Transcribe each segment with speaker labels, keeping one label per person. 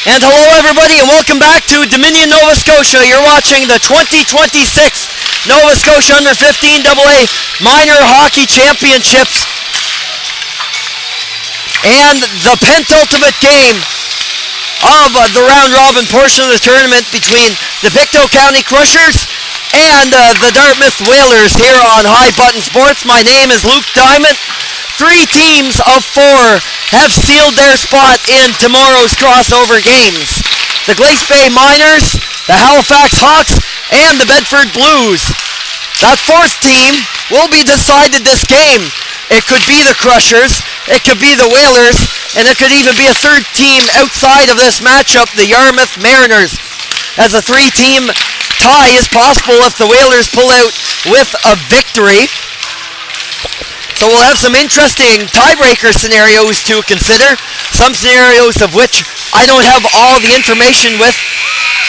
Speaker 1: And hello everybody and welcome back to Dominion, Nova Scotia. You're watching the 2026 Nova Scotia Under 15 AA Minor Hockey Championships and the penultimate game of the round-robin portion of the tournament between the Pictou County Crushers and the Dartmouth Whalers here on High Button Sports. My name is Luke Diamond. 3 teams of 4 have sealed their spot in tomorrow's crossover games. The Glace Bay Miners, the Halifax Hawks, and the Bedford Blues. That 4th team will be decided this game. It could be the Crushers, it could be the Whalers, and it could even be a 3rd team outside of this matchup, the Yarmouth Mariners. As a 3-team tie is possible if the Whalers pull out with a victory. So we'll have some interesting tiebreaker scenarios to consider, some scenarios of which I don't have all the information with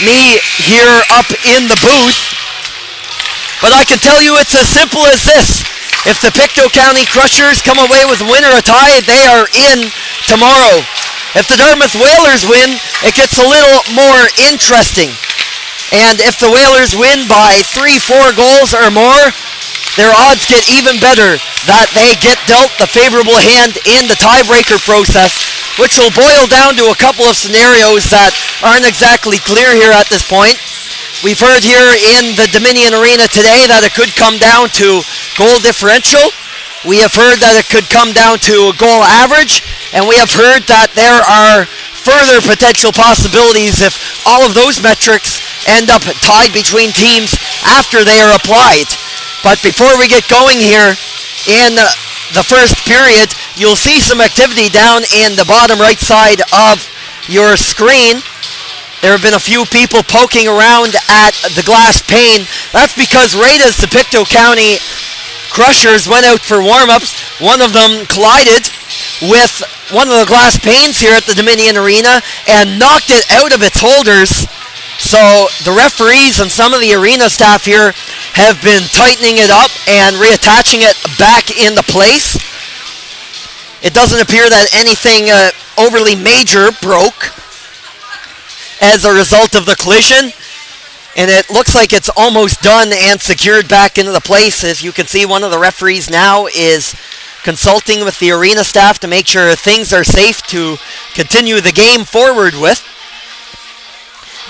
Speaker 1: me here up in the booth. But I can tell you it's as simple as this. If the Pictou County Crushers come away with a win or a tie, they are in tomorrow. If the Dartmouth Whalers win, it gets a little more interesting. And if the Whalers win by 3-4 goals or more, their odds get even better that they get dealt the favorable hand in the tiebreaker process, which will boil down to a couple of scenarios that aren't exactly clear here at this point. We've heard here in the Dominion Arena today that it could come down to goal differential. We have heard that it could come down to goal average, and we have heard that there are further potential possibilities if all of those metrics end up tied between teams after they are applied. But before we get going here in the first period, you'll see some activity down in the bottom right side of your screen. There have been a few people poking around at the glass pane. That's because right as the Pictou County Crushers went out for warm-ups, one of them collided with one of the glass panes here at the Dominion Arena and knocked it out of its holders. So the referees and some of the arena staff here have been tightening it up and reattaching it back into place. It doesn't appear that anything overly major broke as a result of the collision, and it looks like it's almost done and secured back into the place. As you can see, one of the referees now is consulting with the arena staff to make sure things are safe to continue the game forward with,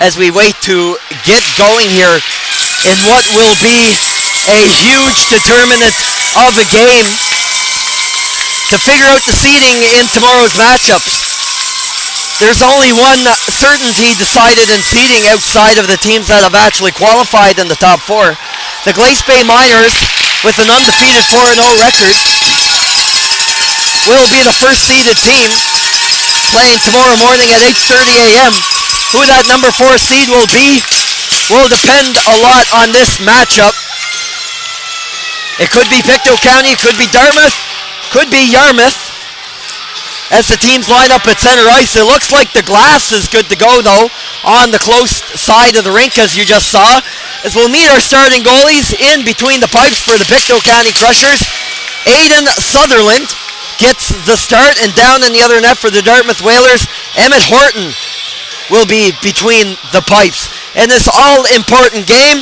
Speaker 1: as we wait to get going here in what will be a huge determinant of a game to figure out the seeding in tomorrow's matchups. There's only one certainty decided in seeding outside of the teams that have actually qualified in the top 4. The Glace Bay Miners, with an undefeated 4-0 record, will be the first seeded team, playing tomorrow morning at 8:30 a.m. Who that number 4 seed will be will depend a lot on this matchup. It could be Pictou County, it could be Dartmouth, could be Yarmouth. As the teams line up at center ice, it looks like the glass is good to go though on the close side of the rink, as you just saw. As we'll meet our starting goalies in between the pipes for the Pictou County Crushers. Aiden Sutherland gets the start, and down in the other net for the Dartmouth Whalers, Emmett Horton will be between the pipes. In this all-important game,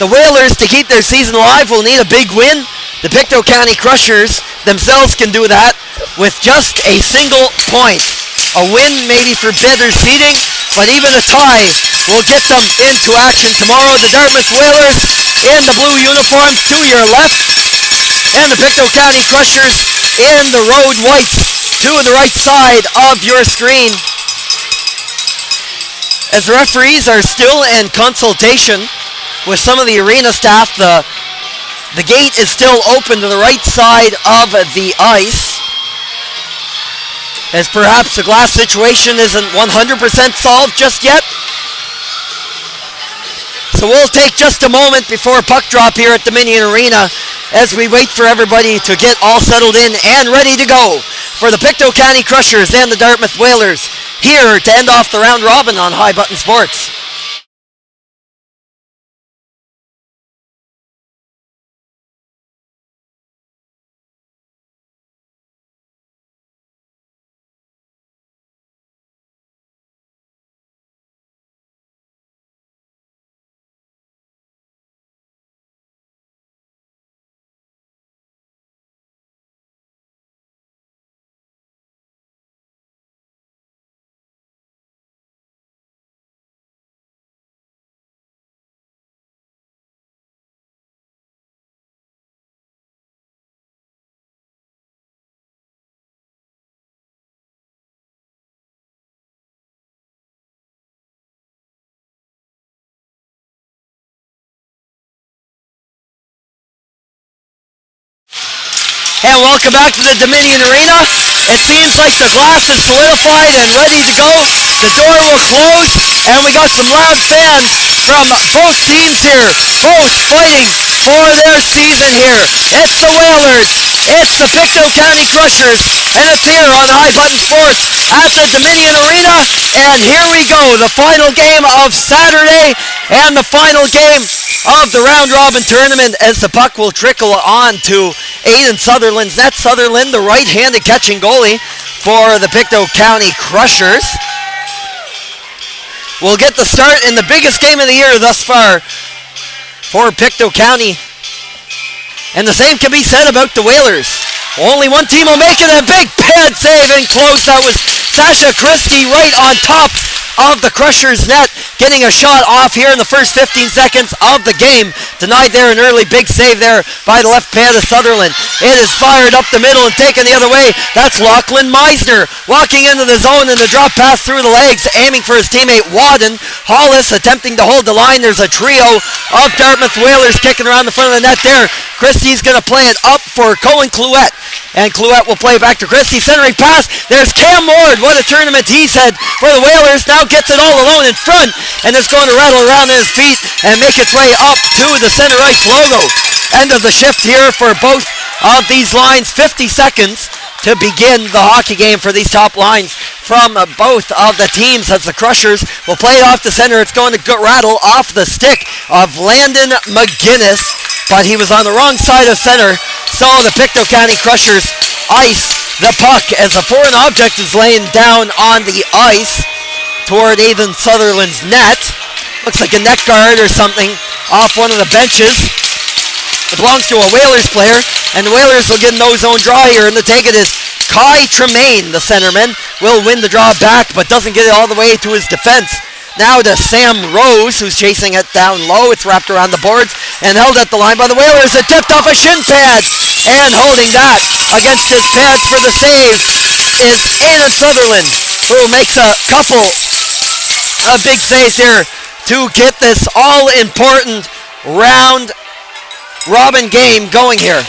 Speaker 1: the Whalers, to keep their season alive, will need a big win. The Pictou County Crushers themselves can do that with just a single point. A win maybe for better seeding, but even a tie will get them into action tomorrow. The Dartmouth Whalers in the blue uniforms to your left, and the Pictou County Crushers in the road whites to the right side of your screen. As the referees are still in consultation with some of the arena staff, the gate is still open to the right side of the ice, as perhaps the glass situation isn't 100% solved just yet. So we'll take just a moment before puck drop here at Dominion Arena as we wait for everybody to get all settled in and ready to go for the Pictou County Crushers and the Dartmouth Whalers here to end off the round robin on High Button Sports. And welcome back to the Dominion Arena. It seems like the glass is solidified and ready to go. The door will close, and we got some loud fans from both teams here. Both fighting for their season here. It's the Whalers, it's the Pictou County Crushers, and it's here on High Button Sports at the Dominion Arena. And here we go, the final game of Saturday and the final game of the round robin tournament as the puck will trickle on to Aiden Sutherland's net. Sutherland, the right-handed catching goalie for the Pictou County Crushers, will get the start in the biggest game of the year thus far for Pictou County. And the same can be said about the Whalers. Only one team will make it. A big pad save in close. That was Sasha Christie right on top of the Crushers' net, getting a shot off here in the first 15 seconds of the game. Denied there, an early big save there by the left pad of Sutherland. It is fired up the middle and taken the other way. That's Lachlan Meisner walking into the zone and the drop pass through the legs, aiming for his teammate Wadden. Hollis attempting to hold the line. There's a trio of Dartmouth Whalers kicking around the front of the net there. Christie's going to play it up for Colin Clouette. And Clouette will play back to Christie. Centering pass. There's Cam Ward. What a tournament he's had for the Whalers. Now gets it all alone in front. And it's going to rattle around in his feet and make its way up to the center ice logo. End of the shift here for both of these lines. 50 seconds to begin the hockey game for these top lines from both of the teams as the Crushers will play it off the center. It's going to rattle off the stick of Landon McGinnis, but he was on the wrong side of center. So the Pictou County Crushers ice the puck as a foreign object is laying down on the ice toward Aiden Sutherland's net. Looks like a net guard or something off one of the benches. It belongs to a Whalers player, and the Whalers will get no zone draw here, and the take it is Kai Tremaine, the centerman, will win the draw back, but doesn't get it all the way to his defense. Now to Sam Rose, who's chasing it down low. It's wrapped around the boards and held at the line by the Whalers. It tipped off a shin pad, and holding that against his pads for the save is Aiden Sutherland, who makes a couple of big saves here to get this all-important round robin game going here.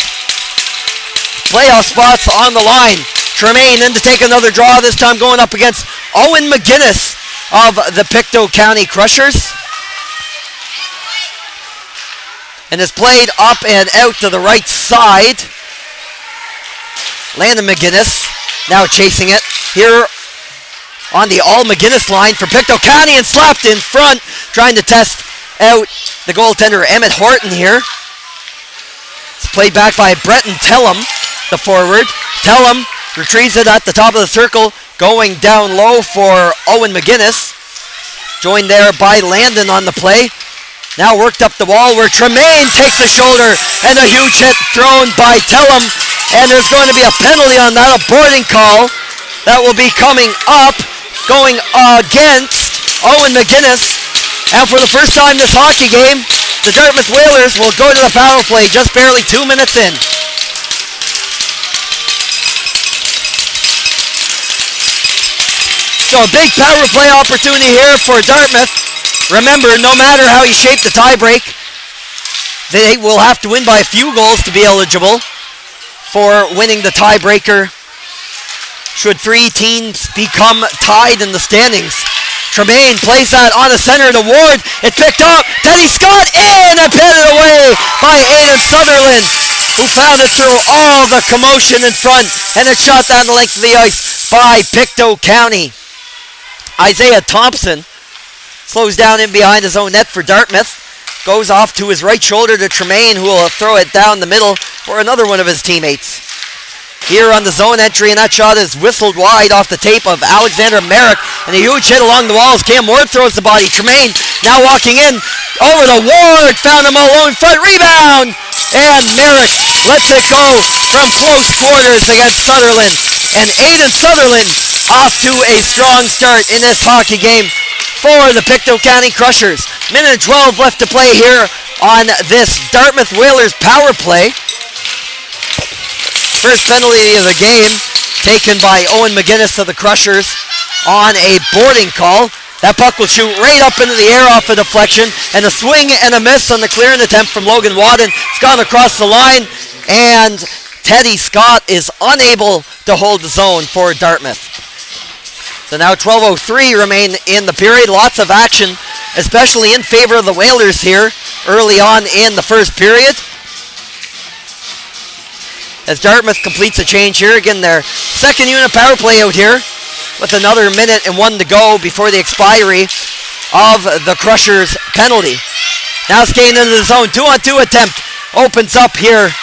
Speaker 1: Playoff spots on the line. Tremaine in to take another draw, this time going up against Owen McGinnis of the Pictou County Crushers. And is played up and out to the right side. Landon McGinnis now chasing it here on the all McGinnis line for Pictou County and slapped in front, trying to test out the goaltender Emmett Horton here. It's played back by Breton Tellum, the forward. Tellum retrieves it at the top of the circle, going down low for Owen McGinnis. Joined there by Landon on the play. Now worked up the wall where Tremaine takes a shoulder and a huge hit thrown by Tellum. And there's going to be a penalty on that, a boarding call that will be coming up, going against Owen McGinnis. And for the first time this hockey game, the Dartmouth Whalers will go to the power play just barely 2 minutes in. So a big power play opportunity here for Dartmouth. Remember, no matter how you shape the tie break, they will have to win by a few goals to be eligible for winning the tiebreaker should three teams become tied in the standings. Tremaine plays that on the center to Ward. It's picked up. Teddy Scott in and petted away by Aiden Sutherland, who found it through all the commotion in front, and it's shot down the length of the ice by Pictou County. Isaiah Thompson slows down in behind his own net for Dartmouth. Goes off to his right shoulder to Tremaine, who will throw it down the middle for another one of his teammates. Here on the zone entry, and that shot is whistled wide off the tape of Alexander Merrick, and a huge hit along the walls. Cam Ward throws the body. Tremaine now walking in over to Ward, found him alone, front rebound, and Merrick lets it go from close quarters against Sutherland. And Aiden Sutherland off to a strong start in this hockey game for the Pictou County Crushers. Minute 12 left to play here on this Dartmouth Whalers power play. First penalty of the game taken by Owen McGinnis of the Crushers on a boarding call. That puck will shoot right up into the air off a deflection, and a swing and a miss on the clearing attempt from Logan Wadden. It's gone across the line and Teddy Scott is unable to hold the zone for Dartmouth. So now 12:03 remain in the period. Lots of action, especially in favor of the Whalers here early on in the first period. As Dartmouth completes a change here. Again, their second unit power play out here with another minute and 1 to go before the expiry of the Crushers penalty. Now skating into the zone. 2-on-2 attempt opens up here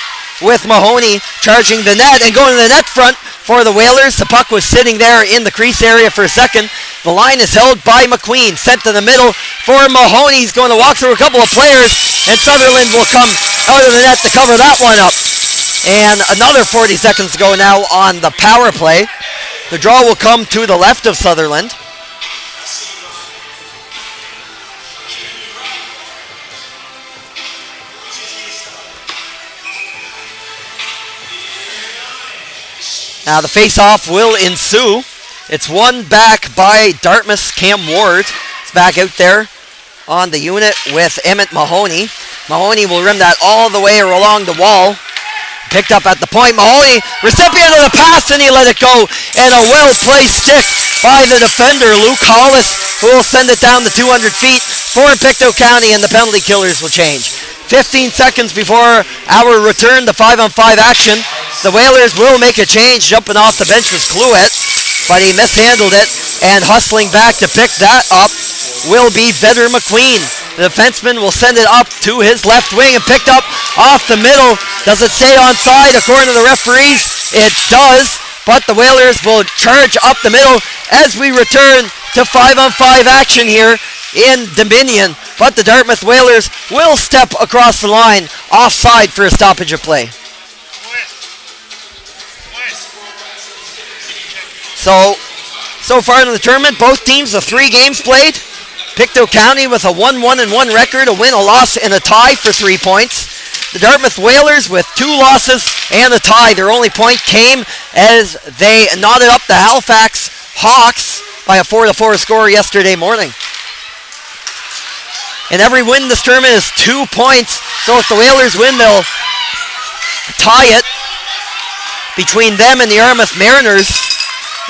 Speaker 1: with Mahoney charging the net and going to the net front for the Whalers. The puck was sitting there in the crease area for a second. The line is held by McQueen. Sent to the middle for Mahoney. He's going to walk through a couple of players, and Sutherland will come out of the net to cover that one up. And another 40 seconds to go now on the power play. The draw will come to the left of Sutherland. Now the face-off will ensue. It's won back by Dartmouth's Cam Ward. It's back out there on the unit with Emmett Mahoney. Mahoney will rim that all the way along the wall. Picked up at the point. Mahoney, recipient of the pass, and he let it go. And a well-placed stick by the defender, Luke Hollis, who will send it down the 200 feet for Pictou County, and the penalty killers will change. 15 seconds before our return to 5-on-5 action. The Whalers will make a change. Jumping off the bench was Cluett, but he mishandled it, and hustling back to pick that up will be Vedder McQueen. The defenseman will send it up to his left wing and picked up off the middle. Does it stay onside according to the referees? It does, but the Whalers will charge up the middle as we return to 5-on-5 action here in Dominion. But the Dartmouth Whalers will step across the line offside for a stoppage of play. So far in the tournament, both teams have 3 games played. Pictou County with a 1-1-1 record, a win, a loss, and a tie for 3 points. The Dartmouth Whalers with 2 losses and a tie. Their only point came as they knotted up the Halifax Hawks by a 4-4 score yesterday morning. And every win in this tournament is 2 points. So if the Whalers win, they'll tie it between them and the Yarmouth Mariners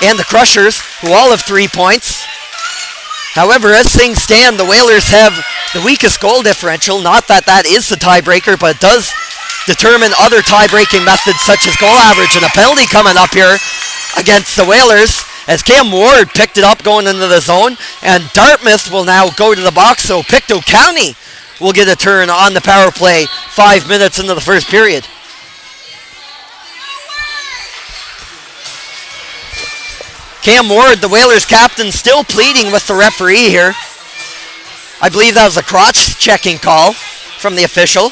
Speaker 1: and the Crushers, who all have 3 points. However, as things stand, the Whalers have the weakest goal differential. Not that that is the tiebreaker, but it does determine other tie-breaking methods such as goal average, and a penalty coming up here against the Whalers as Cam Ward picked it up going into the zone, and Dartmouth will now go to the box, so Pictou County will get a turn on the power play 5 minutes into the first period. Cam Ward, the Whalers captain, still pleading with the referee here. I believe that was a crotch-checking call from the official.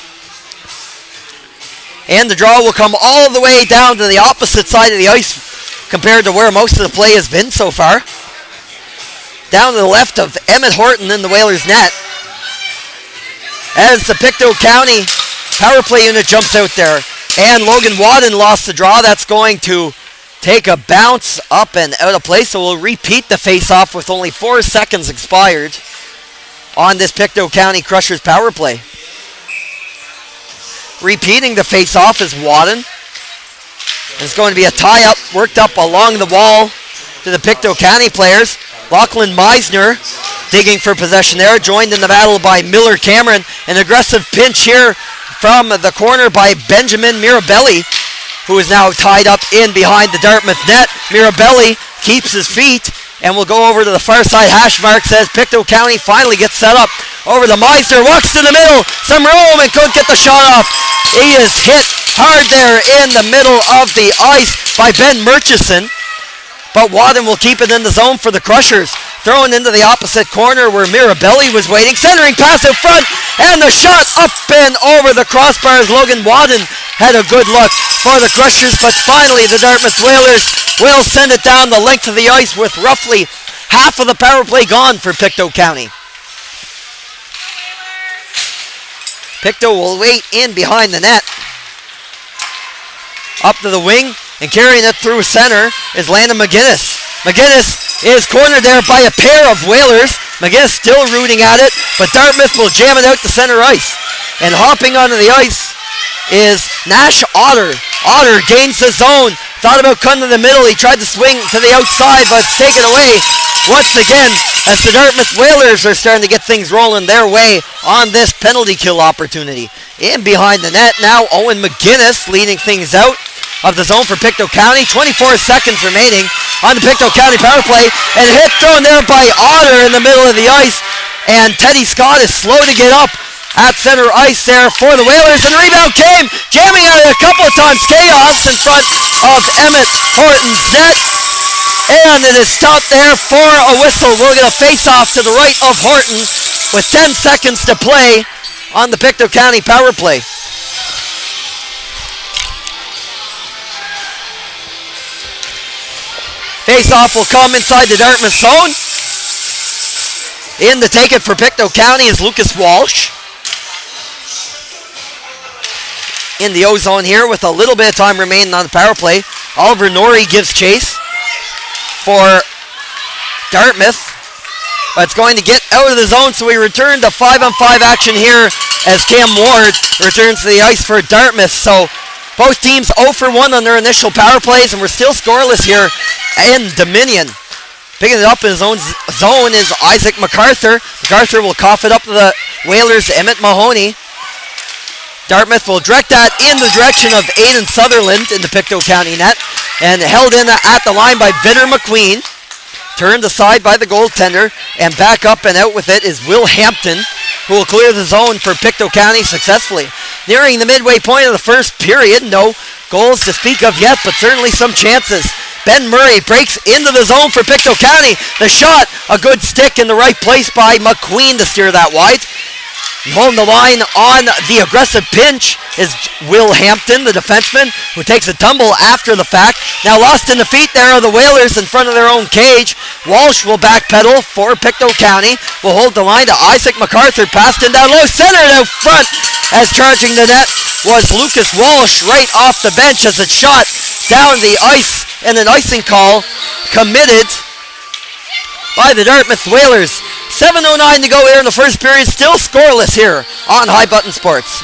Speaker 1: And the draw will come all the way down to the opposite side of the ice compared to where most of the play has been so far. Down to the left of Emmett Horton in the Whalers net. As the Pictou County power play unit jumps out there. And Logan Wadden lost the draw. That's going to take a bounce up and out of play, so we'll repeat the face-off with only 4 seconds expired on this Pictou County Crushers power play. Repeating the face-off is Wadden. It's going to be a tie-up, worked up along the wall to the Pictou County players. Lachlan Meisner digging for possession there, joined in the battle by Miller Cameron. An aggressive pinch here from the corner by Benjamin Mirabelli, who is now tied up in behind the Dartmouth net. Mirabelli keeps his feet and will go over to the far side hash marks as Pictou County finally gets set up. Over to Meisner, walks to the middle, some room, and couldn't get the shot off. He is hit hard there in the middle of the ice by Ben Murchison, but Wadden will keep it in the zone for the Crushers. Thrown into the opposite corner where Mirabelli was waiting. Centering pass out front, and the shot up and over the crossbars. Logan Wadden had a good look for the Crushers, but finally the Dartmouth Whalers will send it down the length of the ice with roughly half of the power play gone for Pictou County. Pictou will wait in behind the net. Up to the wing and carrying it through center is Landon McGinnis. McGinnis is cornered there by a pair of Whalers. McGinnis still rooting at it, but Dartmouth will jam it out to center ice. And hopping onto the ice is Nash Otter. Otter gains the zone. Thought about cutting to the middle. He tried to swing to the outside, but it's taken away once again as the Dartmouth Whalers are starting to get things rolling their way on this penalty kill opportunity. In behind the net now, Owen McGuinness leading things out of the zone for Pictou County. 24 seconds remaining on the Pictou County power play. And a hit thrown there by Otter in the middle of the ice. And Teddy Scott is slow to get up at center ice there for the Whalers. And the rebound came, jamming at it a couple of times. Chaos in front of Emmett Horton's net. And it is stopped there for a whistle. We'll get a face-off to the right of Horton with 10 seconds to play on the Pictou County power play. Face-off will come inside the Dartmouth zone. In to take it for Pictou County is Lucas Walsh. In the O-zone here with a little bit of time remaining on the power play. Oliver Norrie gives chase for Dartmouth. But it's going to get out of the zone, so we return to 5-on-5 action here as Cam Ward returns to the ice for Dartmouth. So both teams 0 for 1 on their initial power plays, and we're still scoreless here in Dominion. Picking it up in his own zone is Isaac MacArthur. MacArthur will cough it up to the Whalers' Emmett Mahoney. Dartmouth will direct that in the direction of Aiden Sutherland in the Pictou County net. And held in at the line by Vitter McQueen. Turned aside by the goaltender. And back up and out with it is Will Hampton, who will clear the zone for Pictou County successfully. Nearing the midway point of the first period. No goals to speak of yet, but certainly some chances. Ben Murray breaks into the zone for Pictou County. The shot, a good stick in the right place by McQueen to steer that wide. Holding the line on the aggressive pinch is Will Hampton, the defenseman, who takes a tumble after the fact. Now lost in the feet there are the Whalers in front of their own cage. Walsh will backpedal for Pictou County. Will hold the line to Isaac MacArthur. Passed in down low, centered out front as charging the net was Lucas Walsh right off the bench as it shot down the ice, and an icing call committed by the Dartmouth Whalers. 7:09 to go here in the first period. Still scoreless here on High Button Sports.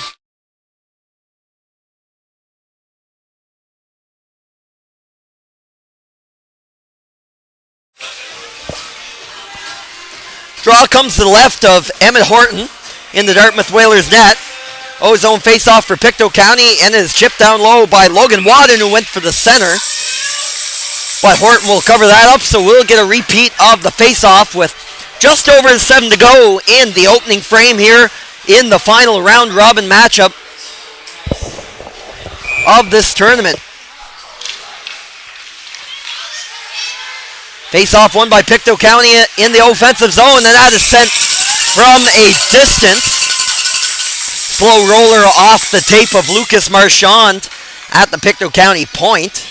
Speaker 1: Draw comes to the left of Emmett Horton in the Dartmouth Whalers net. O-zone face-off for Pictou County, and it is chipped down low by Logan Wadden, who went for the center. But Horton will cover that up, so we'll get a repeat of the face-off with just over 7 to go in the opening frame here in the final round-robin matchup of this tournament. Face-off won by Pictou County in the offensive zone, and that is sent from a distance. Slow roller off the tape of Lucas Marchand at the Pictou County point.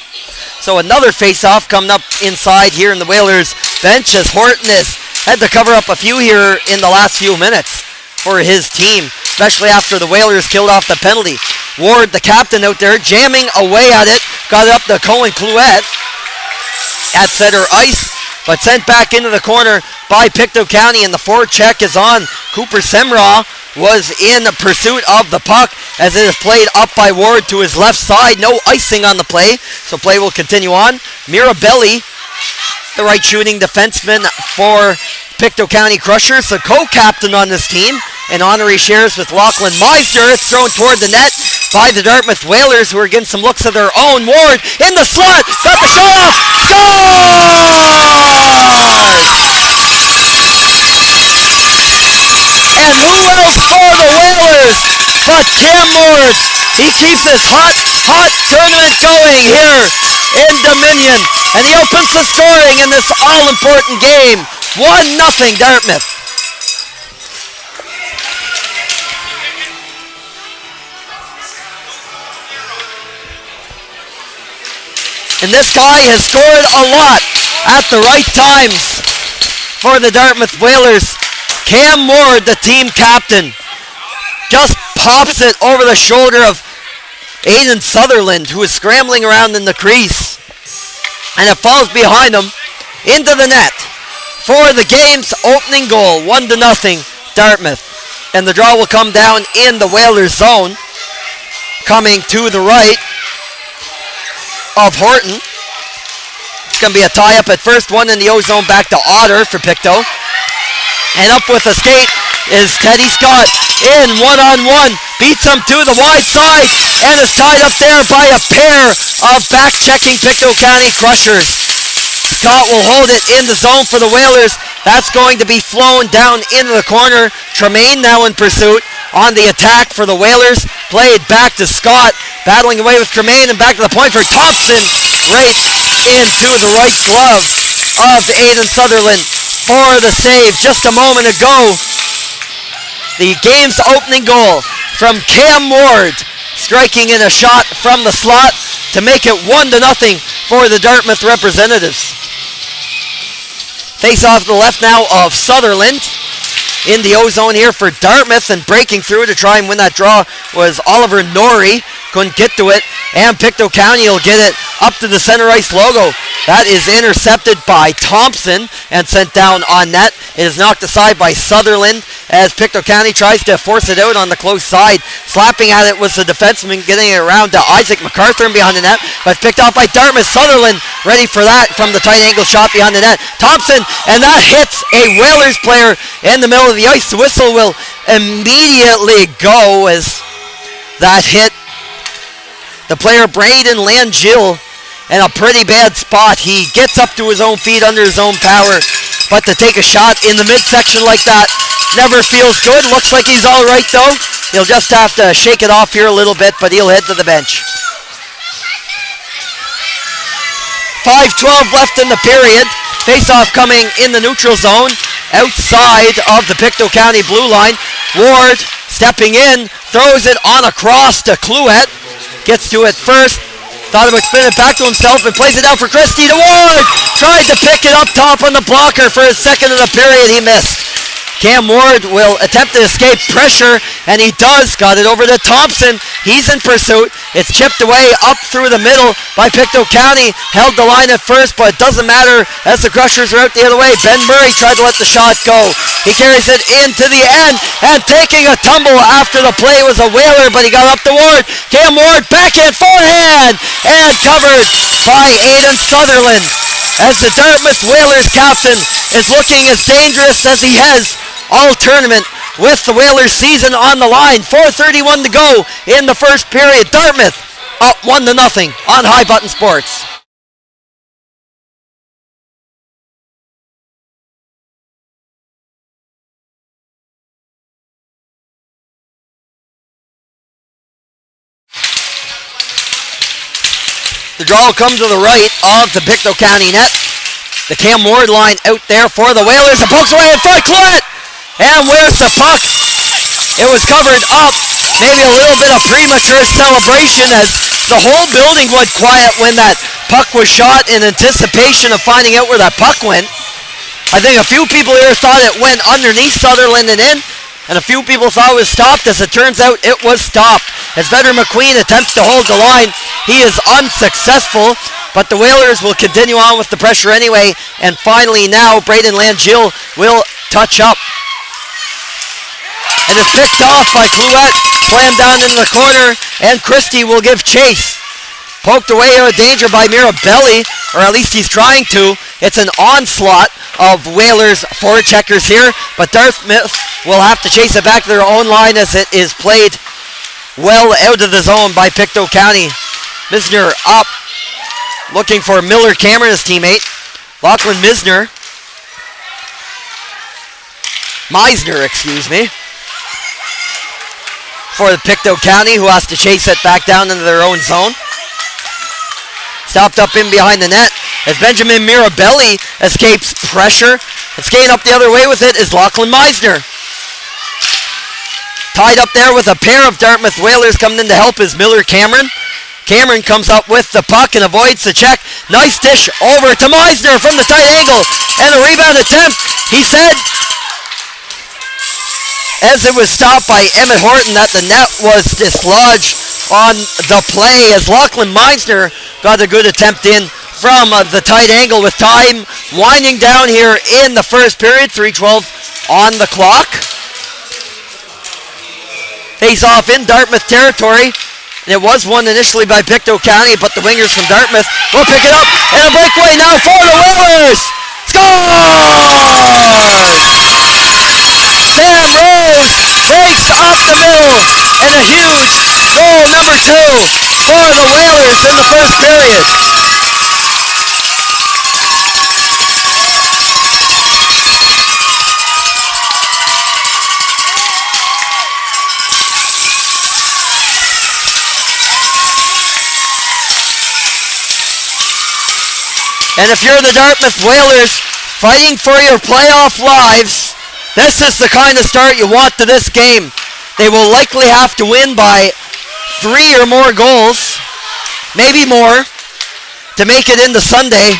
Speaker 1: So another face-off coming up inside here in the Whalers bench as Horton has had to cover up a few here in the last few minutes for his team, especially after the Whalers killed off the penalty. Ward, the captain out there, jamming away at it. Got it up to Colin Clouet at center ice, but sent back into the corner by Pictou County, and the forecheck is on. Cooper Semraw was in pursuit of the puck as it is played up by Ward to his left side. No icing on the play, so play will continue on. Mirabelli, the right shooting defenseman for Pictou County Crushers, the co-captain on this team, and honorary shares with Lachlan Meisner. It's thrown toward the net by the Dartmouth Whalers, who are getting some looks of their own. Ward in the slot, got the shot off, scores! And who else for the Whalers but Cam Ward? He keeps this hot tournament going here in Dominion, and he opens the scoring in this all-important game. 1-0 Dartmouth. And this guy has scored a lot at the right times for the Dartmouth Whalers. Cam Ward, the team captain, just pops it over the shoulder of Aiden Sutherland, who is scrambling around in the crease. And it falls behind him into the net for the game's opening goal. 1-0 Dartmouth. And the draw will come down in the Whalers zone. coming to the right of Horton. It's going to be a tie-up at first. One in the O-zone back to Otter for Pictou. And up with a skate is Teddy Scott in one-on-one. Beats him to the wide side and is tied up there by a pair of back-checking Pictou County Crushers. Scott will hold it in the zone for the Whalers. That's going to be flown down into the corner. Tremaine now in pursuit on the attack for the Whalers. Played back to Scott. Battling away with Tremaine and back to the point for Thompson. Right into the right glove of Aiden Sutherland for the save just a moment ago. The game's opening goal from Cam Ward, striking in a shot from the slot to make it 1-0 for the Dartmouth representatives. Face off to the left now of Sutherland in the O-zone here for Dartmouth, and breaking through to try and win that draw was Oliver Norrie. Couldn't get to it, and Pictou County will get it up to the center ice logo. That is intercepted by Thompson and sent down on net. It is knocked aside by Sutherland as Pictou County tries to force it out on the close side. Slapping at it was the defenseman, getting it around to Isaac MacArthur behind the net, but picked off by Dartmouth. Sutherland ready for that from the tight angle shot behind the net. Thompson, and that hits a Whalers player in the middle of the ice. The whistle will immediately go as that hit the player Braden Langille in a pretty bad spot. He gets up to his own feet under his own power, but to take a shot in the midsection like that never feels good. Looks like he's all right though. He'll just have to shake it off here a little bit, but he'll head to the bench. 5:12 left in the period. Face-off coming in the neutral zone outside of the Pictou County blue line. Ward stepping in, throws it on across to Clouet. Gets to it first, thought about spinning it back to himself and plays it out for Christie to Ward. Tried to pick it up top on the blocker for his second of the period. He missed. Cam Ward will attempt to escape pressure, and he does. Got it over to Thompson. He's in pursuit. It's chipped away up through the middle by Pictou County. Held the line at first, but it doesn't matter as the Crushers are out the other way. Ben Murray tried to let the shot go. He carries it into the end, and taking a tumble after the play was a Whaler, but he got up to Ward. Cam Ward backhand forehand, and covered by Aiden Sutherland, as the Dartmouth Whalers captain is looking as dangerous as he has all tournament with the Whalers season on the line. 4:31 to go in the first period. Dartmouth up 1-0 on High Button Sports. The draw will come to the right of the Pictou County net. The Cam Ward line out there for the Whalers. The puck's away in front. Clouet! And where's the puck? It was covered up. Maybe a little bit of premature celebration as the whole building went quiet when that puck was shot in anticipation of finding out where that puck went. I think a few people here thought it went underneath Sutherland and in, and a few people thought it was stopped. As it turns out, it was stopped. As veteran McQueen attempts to hold the line, he is unsuccessful, but the Whalers will continue on with the pressure anyway. And finally now, Braden Langille will touch up. And it's picked off by Clouet, slammed down into the corner, and Christie will give chase. Poked away out of danger by Mirabelli, or at least he's trying to. It's an onslaught of Whalers forecheckers here, but Dartmouth will have to chase it back to their own line as it is played well out of the zone by Pictou County. Misner up, looking for Miller Cameron, his teammate. Lachlan Meisner, excuse me, for the Pictou County, who has to chase it back down into their own zone. Stopped up in behind the net as Benjamin Mirabelli escapes pressure. And skating up the other way with it is Lachlan Meisner. Tied up there with a pair of Dartmouth Whalers coming in to help is Miller Cameron. Cameron comes up with the puck and avoids the check. Nice dish over to Meisner from the tight angle. And a rebound attempt. He said, as it was stopped by Emmett Horton, that the net was dislodged on the play, as Lachlan Meisner got a good attempt in from the tight angle with time winding down here in the first period. 3:12 on the clock. Face off in Dartmouth territory And it was won initially by Pictou County, but the wingers from Dartmouth will pick it up. And a breakaway now for the Whalers. Scores! Sam Rose breaks up the middle. And a huge goal number 2 for the Whalers in the first period. And if you're the Dartmouth Whalers fighting for your playoff lives, this is the kind of start you want to this game. They will likely have to win by 3 or more goals, maybe more, to make it into Sunday.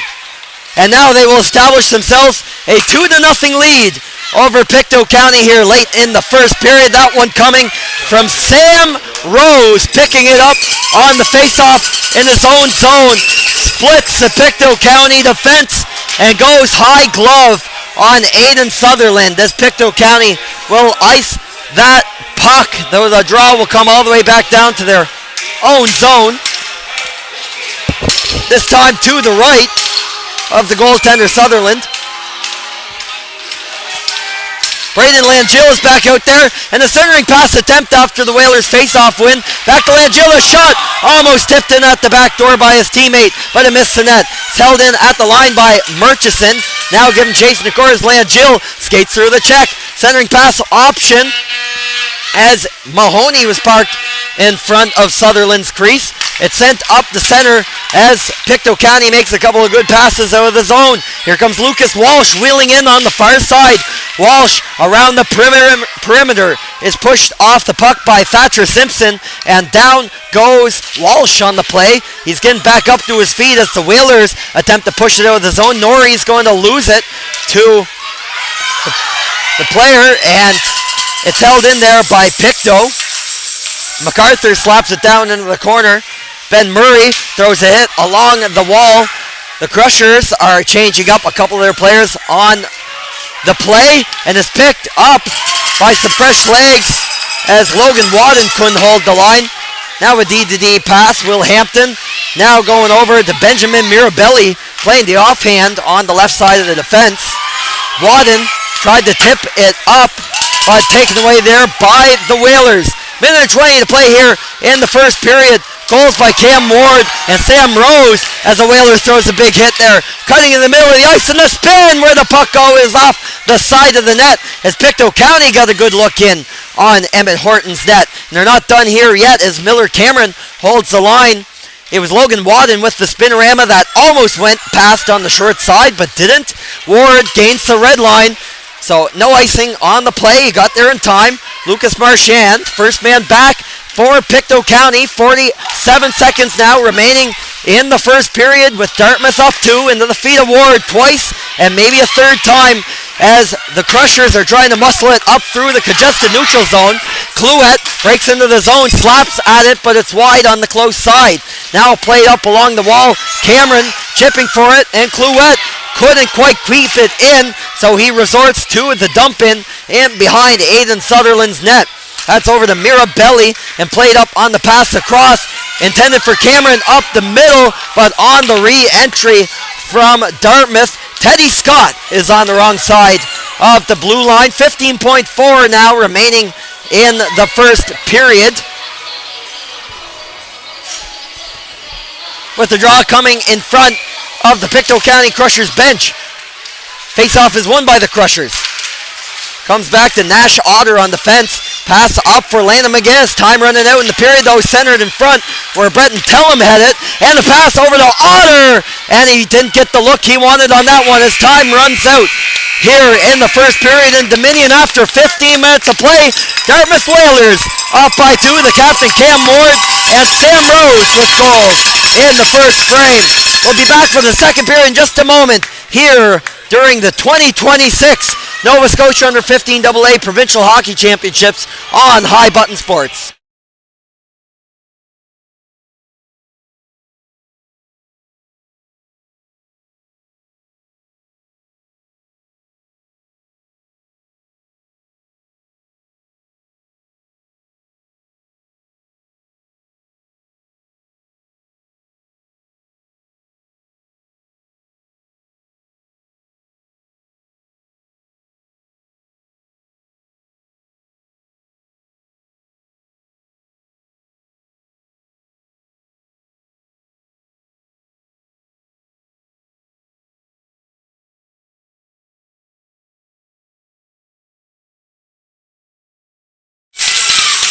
Speaker 1: And now they will establish themselves a 2-0 lead over Pictou County here late in the first period. That one coming from Sam Rose, picking it up on the face-off in his own zone. Splits the Pictou County defense and goes high glove on Aiden Sutherland as Pictou County will ice that puck, though the draw will come all the way back down to their own zone. This time to the right of the goaltender Sutherland. Braden Langill is back out there, and a centering pass attempt after the Whalers face-off win. Back to Langill, a shot almost tipped in at the back door by his teammate, but it missed the net. It's held in at the line by Murchison. Now given chase in the corner as Langill skates through the check. Centering pass option as Mahoney was parked in front of Sutherland's crease. It's sent up the center as Pictou County makes a couple of good passes out of the zone. Here comes Lucas Walsh wheeling in on the far side. Walsh around the perimeter is pushed off the puck by Thatcher Simpson, and down goes Walsh on the play. He's getting back up to his feet as the Whalers attempt to push it out of the zone. Norrie's going to lose it to the player, and it's held in there by Pictou. MacArthur slaps it down into the corner. Ben Murray throws a hit along the wall. The Crushers are changing up a couple of their players on the play, and is picked up by some fresh legs as Logan Wadden couldn't hold the line. Now a D-to-D pass. Will Hampton now going over to Benjamin Mirabelli, playing the offhand on the left side of the defense. Wadden tried to tip it up, but taken away there by the Whalers. Minute 20 to play here in the first period. Goals by Cam Ward and Sam Rose as the Whalers throws a big hit there. Cutting in the middle of the ice, and the spin where the puck goes off the side of the net as Pictou County got a good look in on Emmett Horton's net. And they're not done here yet as Miller Cameron holds the line. It was Logan Wadden with the spinorama that almost went past on the short side but didn't. Ward gains the red line. So no icing on the play. He got there in time. Lucas Marchand, first man back for Pictou County. 47 seconds now remaining in the first period with Dartmouth up 2 into the feet of Ward twice and maybe a third time as the Crushers are trying to muscle it up through the congested neutral zone. Clouette breaks into the zone, slaps at it, but it's wide on the close side. Now played up along the wall. Cameron chipping for it, and Clouette couldn't quite keep it in, so he resorts to the dump in behind Aiden Sutherland's net. That's over to Mirabelli and played up on the pass across, intended for Cameron up the middle, but on the re-entry from Dartmouth, Teddy Scott is on the wrong side of the blue line. 15.4 now remaining in the first period. With the draw coming in front of the Pictou County Crushers bench. Face-off is won by the Crushers. Comes back to Nash Otter on the fence. Pass up for Landon McGinnis. Time running out in the period, though, centered in front where Breton Tellum had it. And the pass over to Otter. And he didn't get the look he wanted on that one as time runs out here in the first period in Dominion after 15 minutes of play. Dartmouth Whalers up by 2. The captain, Cam Ward, and Sam Rose with goals in the first frame. We'll be back for the second period in just a moment here during the 2026 Nova Scotia Under 15 AA Provincial Hockey Championships on High Button Sports.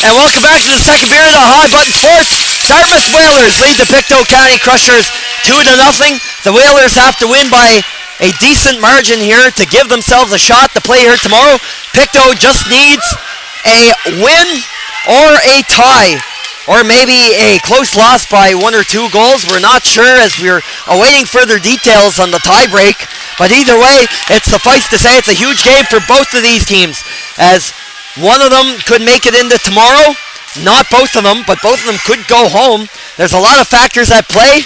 Speaker 1: And welcome back to the second period of High Button Sports. Dartmouth Whalers lead the Pictou County Crushers 2-0. The Whalers have to win by a decent margin here to give themselves a shot to play here tomorrow. Pictou just needs a win or a tie, or maybe a close loss by 1 or 2 goals. We're not sure as we're awaiting further details on the tie break. But either way, it suffice to say it's a huge game for both of these teams, as one of them could make it into tomorrow. Not both of them, but both of them could go home. There's a lot of factors at play.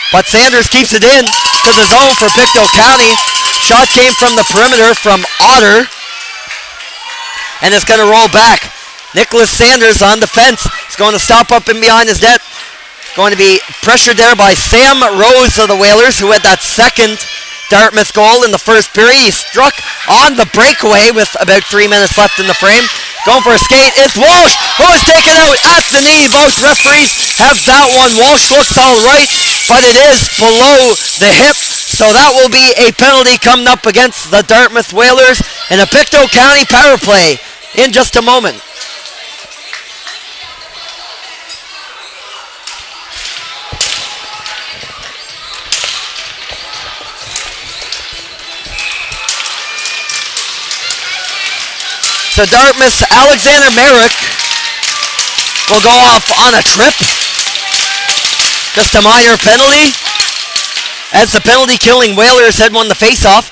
Speaker 1: But Sanders keeps it in to the zone for Pictou County. Shot came from the perimeter from Otter. And it's going to roll back. Nicholas Sanders on defense. He's going to stop up in behind his net. Going to be pressured there by Sam Rose of the Whalers, who had that second Dartmouth goal in the first period. He struck on the breakaway with about 3 minutes left in the frame. Going for a skate is Walsh, who is taken out at the knee. Both referees have that one. Walsh looks all right, but it is below the hip. So that will be a penalty coming up against the Dartmouth Whalers in a Pictou County power play in just a moment. So Dartmouth's Alexander Merrick will go off on a trip. Just a minor penalty, as the penalty-killing Whalers had won the face-off.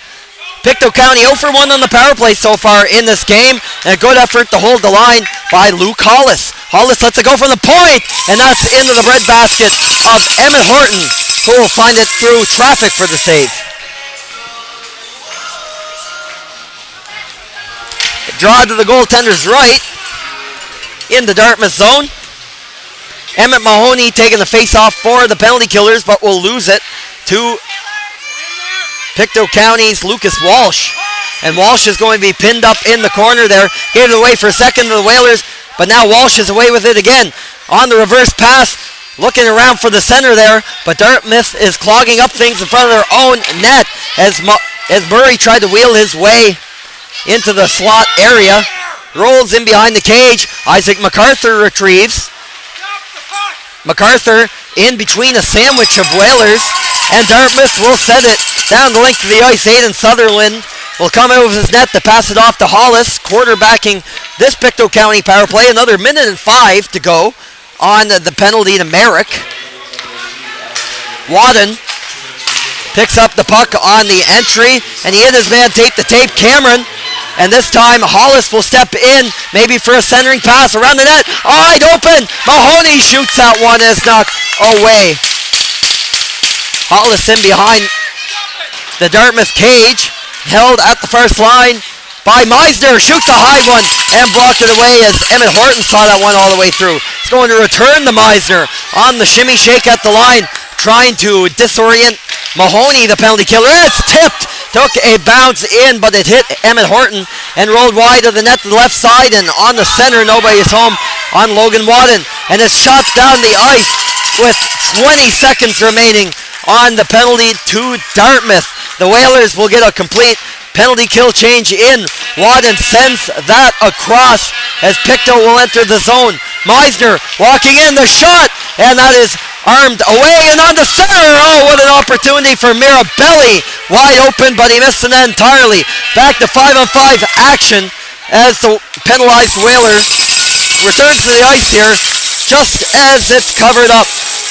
Speaker 1: Pictou County 0 for 1 on the power play so far in this game, and a good effort to hold the line by Luke Hollis. Hollis lets it go from the point, and that's into the breadbasket of Emmett Horton, who will find it through traffic for the save. Draw to the goaltender's right in the Dartmouth zone. Emmett Mahoney taking the face-off for the penalty killers, but will lose it to Pictou County's Lucas Walsh. And Walsh is going to be pinned up in the corner there. Gave it away for a second to the Whalers, but now Walsh is away with it again. On the reverse pass, looking around for the center there, but Dartmouth is clogging up things in front of their own net as Murray tried to wheel his way into the slot area. Rolls in behind the cage. Isaac MacArthur retrieves. MacArthur in between a sandwich of Whalers, and Dartmouth will set it down the length of the ice. Aiden Sutherland will come out with his net to pass it off to Hollis, quarterbacking this Pictou County power play. Another minute and 5 to go on the penalty to Merrick. Wadden picks up the puck on the entry, and he hit his man tape to tape. Cameron, and this time Hollis will step in, maybe for a centering pass around the net. Wide open. Mahoney shoots that one, and it's knocked away. Hollis in behind the Dartmouth cage, held at the first line by Meisner. Shoots a high one and blocked it away as Emmett Horton saw that one all the way through. He's going to return to Meisner on the shimmy shake at the line, trying to disorient Mahoney, the penalty killer. It's tipped. Took a bounce in, but it hit Emmett Horton and rolled wide of the net to the left side, and on the center, nobody is home on Logan Wadden. And it's shot down the ice with 20 seconds remaining on the penalty to Dartmouth. The Whalers will get a complete penalty kill change in. Wadden sends that across as Pictou will enter the zone. Meisner walking in, the shot, and that is armed away and on the center. Oh, what an opportunity for Mirabelli. Wide open, but he missed it entirely. Back to 5-on-5 action as the penalized Whaler returns to the ice here, just as it's covered up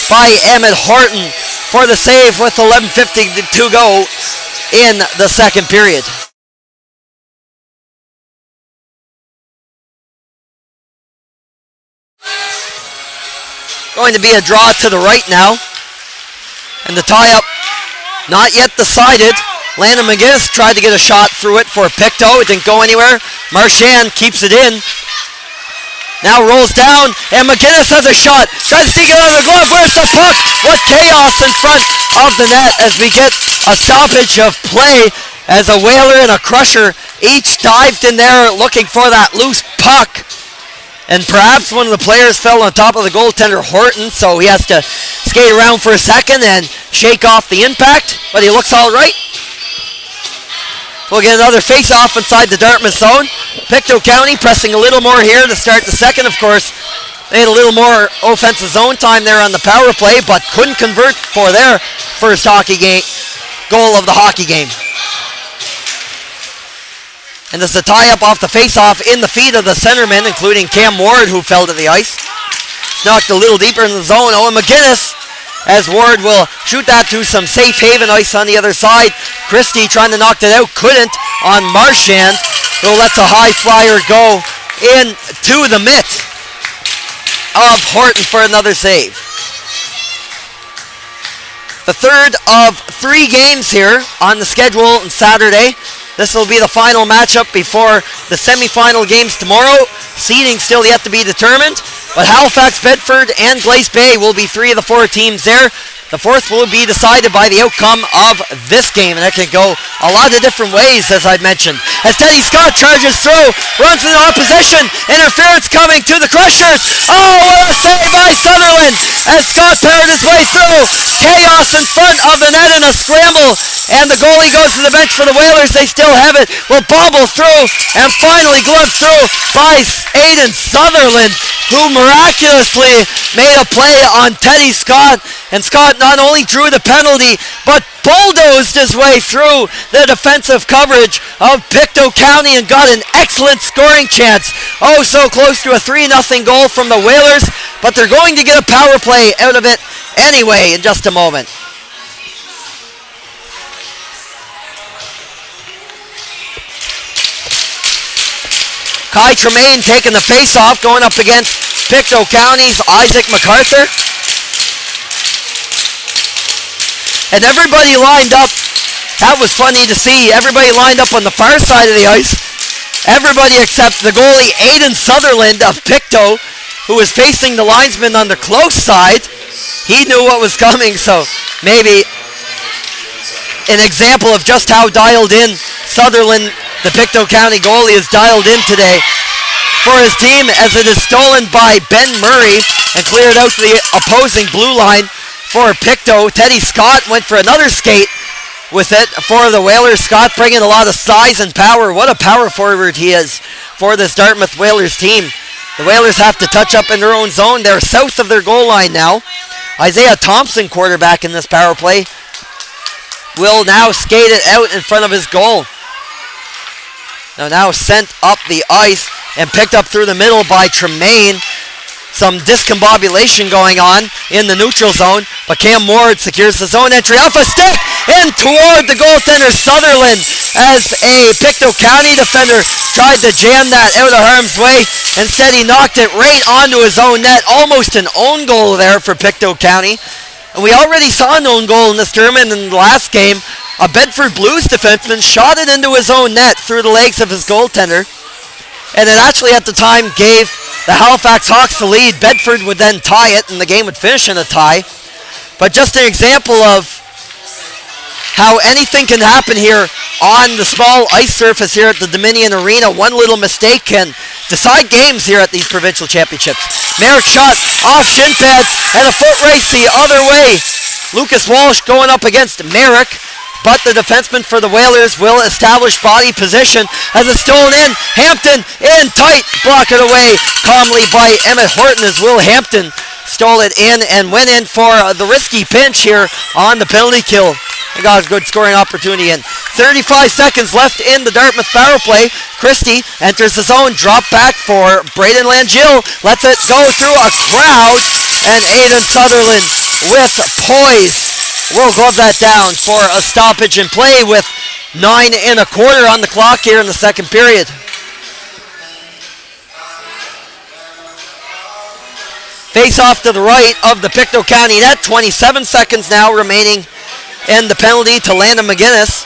Speaker 1: by Emmett Horton for the save with 11:50 to go in the second period. Going to be a draw to the right now. And the tie-up not yet decided. Landon McGinnis tried to get a shot through it for Pictou. It didn't go anywhere. Marchand keeps it in. Now rolls down, and McGinnis has a shot. Tries to sneak it out of the glove. Where's the puck? What chaos in front of the net as we get a stoppage of play as a Whaler and a Crusher each dived in there looking for that loose puck. And perhaps one of the players fell on top of the goaltender, Horton, so he has to skate around for a second and shake off the impact, but he looks all right. We'll get another face-off inside the Dartmouth zone. Pictou County pressing a little more here to start the second, of course. They had a little more offensive zone time there on the power play, but couldn't convert for their first goal of the hockey game. And this is a tie-up off the face-off in the feet of the centerman, including Cam Ward, who fell to the ice. Knocked a little deeper in the zone. Owen McGinnis, as Ward will shoot that to some safe haven ice on the other side. Christie trying to knock that out, couldn't on Marchand, who lets a high flyer go into the mitt of Horton for another save. The third of 3 games here on the schedule on Saturday. This will be the final matchup before the semifinal games tomorrow. Seeding still yet to be determined, but Halifax, Bedford, and Glace Bay will be 3 of the 4 teams there. The fourth will be decided by the outcome of this game, and that can go a lot of different ways, as I mentioned. As Teddy Scott charges through, runs into opposition, interference coming to the Crushers. Oh, what a save by Sutherland as Scott powered his way through. Chaos in front of the net in a scramble, and the goalie goes to the bench for the Whalers. They still have it, will bobble through, and finally gloved through by Aiden Sutherland, who miraculously made a play on Teddy Scott. And Scott not only drew the penalty, but bulldozed his way through the defensive coverage of Pictou County and got an excellent scoring chance. Oh, so close to a 3-0 goal from the Whalers, but they're going to get a power play out of it anyway in just a moment. Kai Tremaine taking the face-off, going up against Pictou County's Isaac MacArthur. And everybody lined up. That was funny to see. Everybody lined up on the far side of the ice. Everybody except the goalie, Aiden Sutherland of Pictou, who was facing the linesman on the close side. He knew what was coming, so maybe an example of just how dialed in Sutherland, the Pictou County goalie, is dialed in today for his team, as it is stolen by Ben Murray and cleared out to the opposing blue line for Pictou. Teddy Scott went for another skate with it for the Whalers. Scott bringing a lot of size and power. What a power forward he is for this Dartmouth Whalers team. The Whalers have to touch up in their own zone. They're south of their goal line now. Isaiah Thompson, quarterback in this power play, will now skate it out in front of his goal. Now sent up the ice and picked up through the middle by Tremaine. Some discombobulation going on in the neutral zone, but Cam Ward secures the zone entry off a stick and toward the goaltender Sutherland, as a Pictou County defender tried to jam that out of harm's way. Instead, he knocked it right onto his own net. Almost an own goal there for Pictou County. And we already saw an own goal in this tournament in the last game. A Bedford Blues defenseman shot it into his own net through the legs of his goaltender. And it actually at the time gave the Halifax Hawks the lead. Bedford would then tie it, and the game would finish in a tie. But just an example of how anything can happen here on the small ice surface here at the Dominion Arena. One little mistake can decide games here at these provincial championships. Merrick shot off shin pad and a foot race the other way. Lucas Walsh going up against Merrick, but the defenseman for the Whalers will establish body position as it's stolen in. Hampton in tight, block it away calmly by Emmett Horton as Will Hampton stole it in and went in for the risky pinch here on the penalty kill. He got a good scoring opportunity in. 35 seconds left in the Dartmouth power play. Christie enters the zone, drop back for Braden Langill, lets it go through a crowd, and Aiden Sutherland with poise will glove that down for a stoppage in play with 9 1/4 on the clock here in the second period. Face off to the right of the Pictou County net. 27 seconds now remaining in the penalty to Landon McGinnis.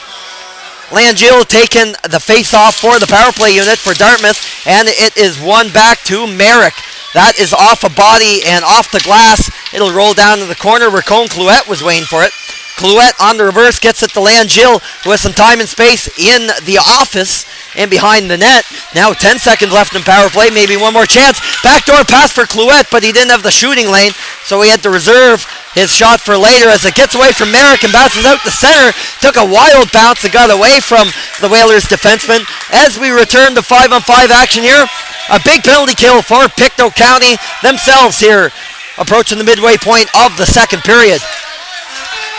Speaker 1: Langill taking the face off for the power play unit for Dartmouth, and it is won back to Merrick. That is off a body and off the glass. It'll roll down to the corner where Cone Clouette was waiting for it. Clouette on the reverse gets it to Langill, who has some time and space in the office and behind the net. Now 10 seconds left in power play, maybe one more chance. Backdoor pass for Clouette, but he didn't have the shooting lane, so he had to reserve His shot for later as it gets away from Merrick and bounces out the center. Took a wild bounce and got away from the Whalers defenseman. As we return to 5-on-5 action here, a big penalty kill for Pictou County themselves here, approaching the midway point of the second period.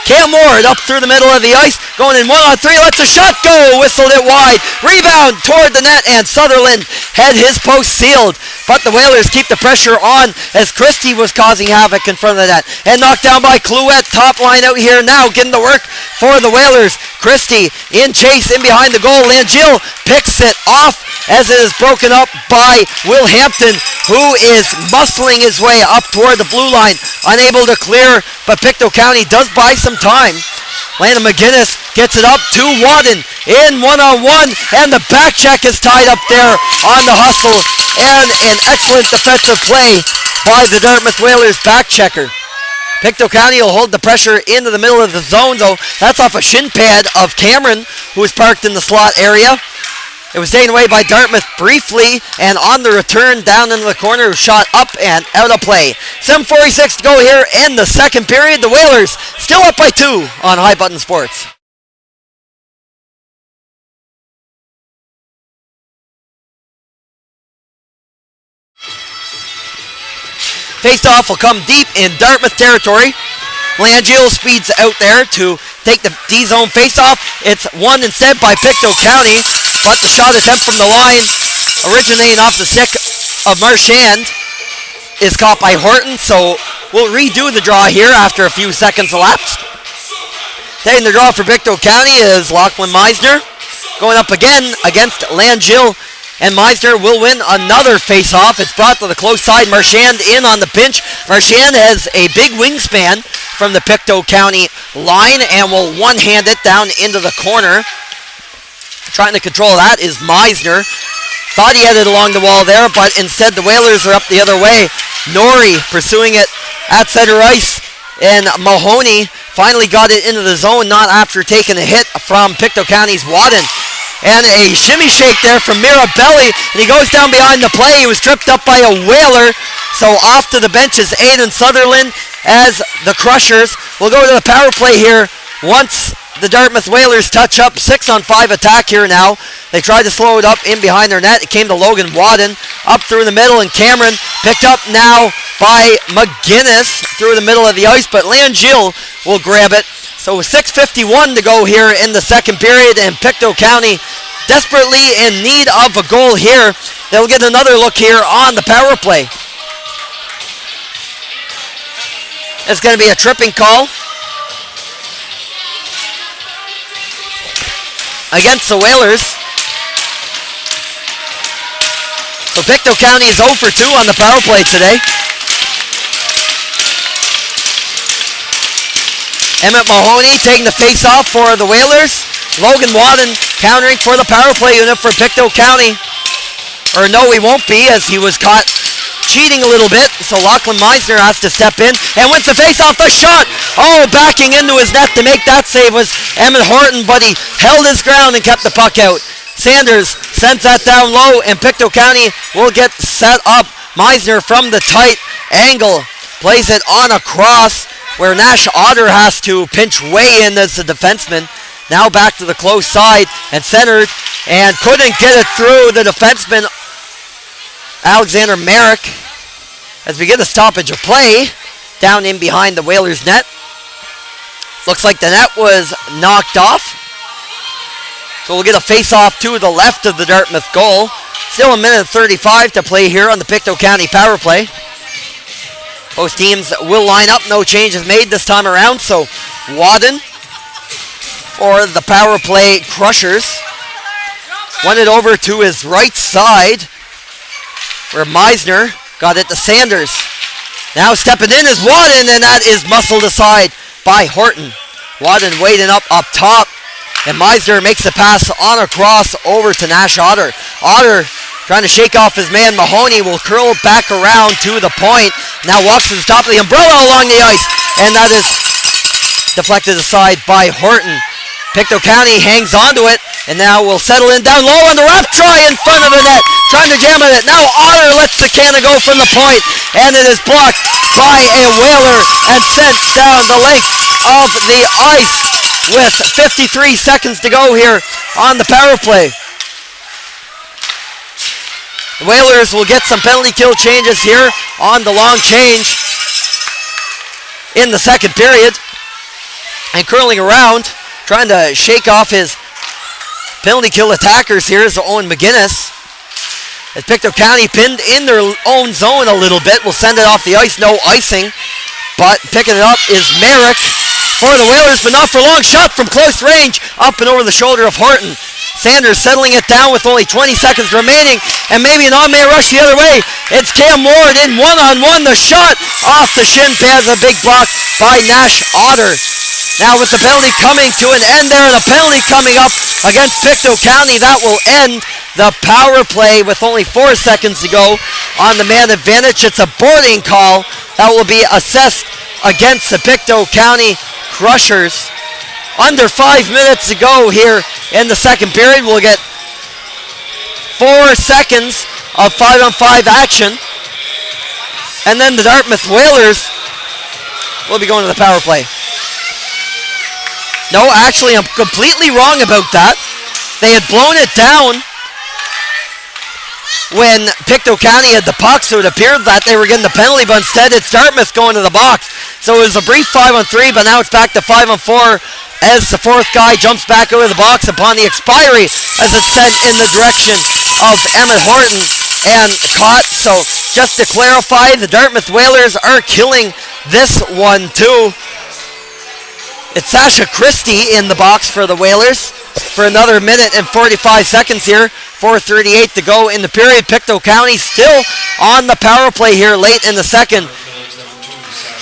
Speaker 1: Cam Ward up through the middle of the ice, going in 1-on-3, lets a shot go, whistled it wide, rebound toward the net, and Sutherland had his post sealed, but the Whalers keep the pressure on as Christie was causing havoc in front of the net, and knocked down by Clouette, top line out here now, getting the work for the Whalers. Christie in chase in behind the goal, Langill picks it off as it is broken up by Will Hampton, who is muscling his way up toward the blue line, unable to clear, but Pictou County does buy some time. Landon McGinnis gets it up to Wadden in 1-on-1, and the back check is tied up there on the hustle, and an excellent defensive play by the Dartmouth Whalers back checker. Pictou County will hold the pressure into the middle of the zone, though. That's off a shin pad of Cameron, who is parked in the slot area. It was taken away by Dartmouth briefly, and on the return down into the corner, shot up and out of play. 7:46 to go here in the second period. The Whalers still up by 2 on High Button Sports. Face-off will come deep in Dartmouth territory. Langill speeds out there to take the D-zone face-off. It's won instead by Pictou County, but the shot attempt from the line, originating off the stick of Marchand, is caught by Horton, so we'll redo the draw here after a few seconds elapsed. Taking the draw for Pictou County is Lachlan Meisner, going up again against Langill, and Meisner will win another face-off. It's brought to the close side. Marchand in on the pinch. Marchand has a big wingspan from the Pictou County line and will one-hand it down into the corner. Trying to control that is Meisner. Thought he had it along the wall there, but instead the Whalers are up the other way. Norrie pursuing it at center ice, and Mahoney finally got it into the zone, not after taking a hit from Pictou County's Wadden. And a shimmy shake there from Mirabelli, and he goes down behind the play. He was tripped up by a Whaler, so off to the bench is Aiden Sutherland as the Crushers will go to the power play here once the Dartmouth Whalers touch up. 6-on-5 attack here now. They tried to slow it up in behind their net. It came to Logan Wadden up through the middle, and Cameron picked up now by McGinnis through the middle of the ice, but Langill will grab it. So 6:51 to go here in the second period, and Pictou County desperately in need of a goal here. They'll get another look here on the power play. It's going to be a tripping call against the Whalers. So Pictou County is 0 for 2 on the power play today. Emmett Mahoney taking the face-off for the Whalers. Logan Wadden countering for the power play unit for Pictou County. Or no, he won't be, as he was caught cheating a little bit. So Lachlan Meisner has to step in and wins the face-off. The shot! Oh, backing into his net to make that save was Emmett Horton, but he held his ground and kept the puck out. Sanders sends that down low, and Pictou County will get set up. Meisner from the tight angle plays it on a cross, where Nash Otter has to pinch way in as the defenseman. Now back to the close side and centered, and couldn't get it through the defenseman Alexander Merrick as we get a stoppage of play down in behind the Whalers net. Looks like the net was knocked off, so we'll get a face-off to the left of the Dartmouth goal. Still a minute and 35 to play here on the Pictou County power play. Both teams will line up. No changes made this time around. So Wadden for the power play Crushers. Won it over to his right side, where Meisner got it to Sanders. Now stepping in is Wadden, and that is muscled aside by Horton. Wadden waiting up top, and Meisner makes the pass on a cross over to Nash Otter. Otter trying to shake off his man Mahoney, will curl back around to the point. Now walks to the top of the umbrella along the ice, and that is deflected aside by Horton. Pictou County hangs onto it, and now will settle in down low on the wrap try in front of the net. trying to jam at it. Now Otter lets the cannon go from the point, and it is blocked by a Whaler and sent down the length of the ice with 53 seconds to go here on the power play. The Whalers will get some penalty kill changes here on the long change in the second period. And curling around, trying to shake off his penalty kill attackers here is Owen McGuinness. As Pictou County pinned in their own zone a little bit, will send it off the ice, no icing. But picking it up is Merrick for the Whalers, but not for long. Shot from close range, up and over the shoulder of Horton. Sanders settling it down with only 20 seconds remaining, and maybe an on-man rush the other way. It's Cam Ward in one-on-one. The shot off the shin pads, a big block by Nash Otter. Now with the penalty coming to an end there, and a penalty coming up against Pictou County, that will end the power play with only 4 seconds to go on the man advantage. It's a boarding call that will be assessed against the Pictou County Crushers. Under 5 minutes to go here in the second period. We'll get 4 seconds of 5-on-5 action. And then the Dartmouth Whalers will be going to the power play. No, actually, I'm completely wrong about that. They had blown it down when Pictou County had the puck, so it appeared that they were getting the penalty, but instead it's Dartmouth going to the box. So it was a brief 5-on-3, but now it's back to 5-on-4 as the fourth guy jumps back out of the box upon the expiry as it's sent in the direction of Emmett Horton and caught. So just to clarify, the Dartmouth Whalers are killing this one too. It's Sasha Christie in the box for the Whalers for another minute and 45 seconds here. 4:38 to go in the period. Pictou County still on the power play here late in the second,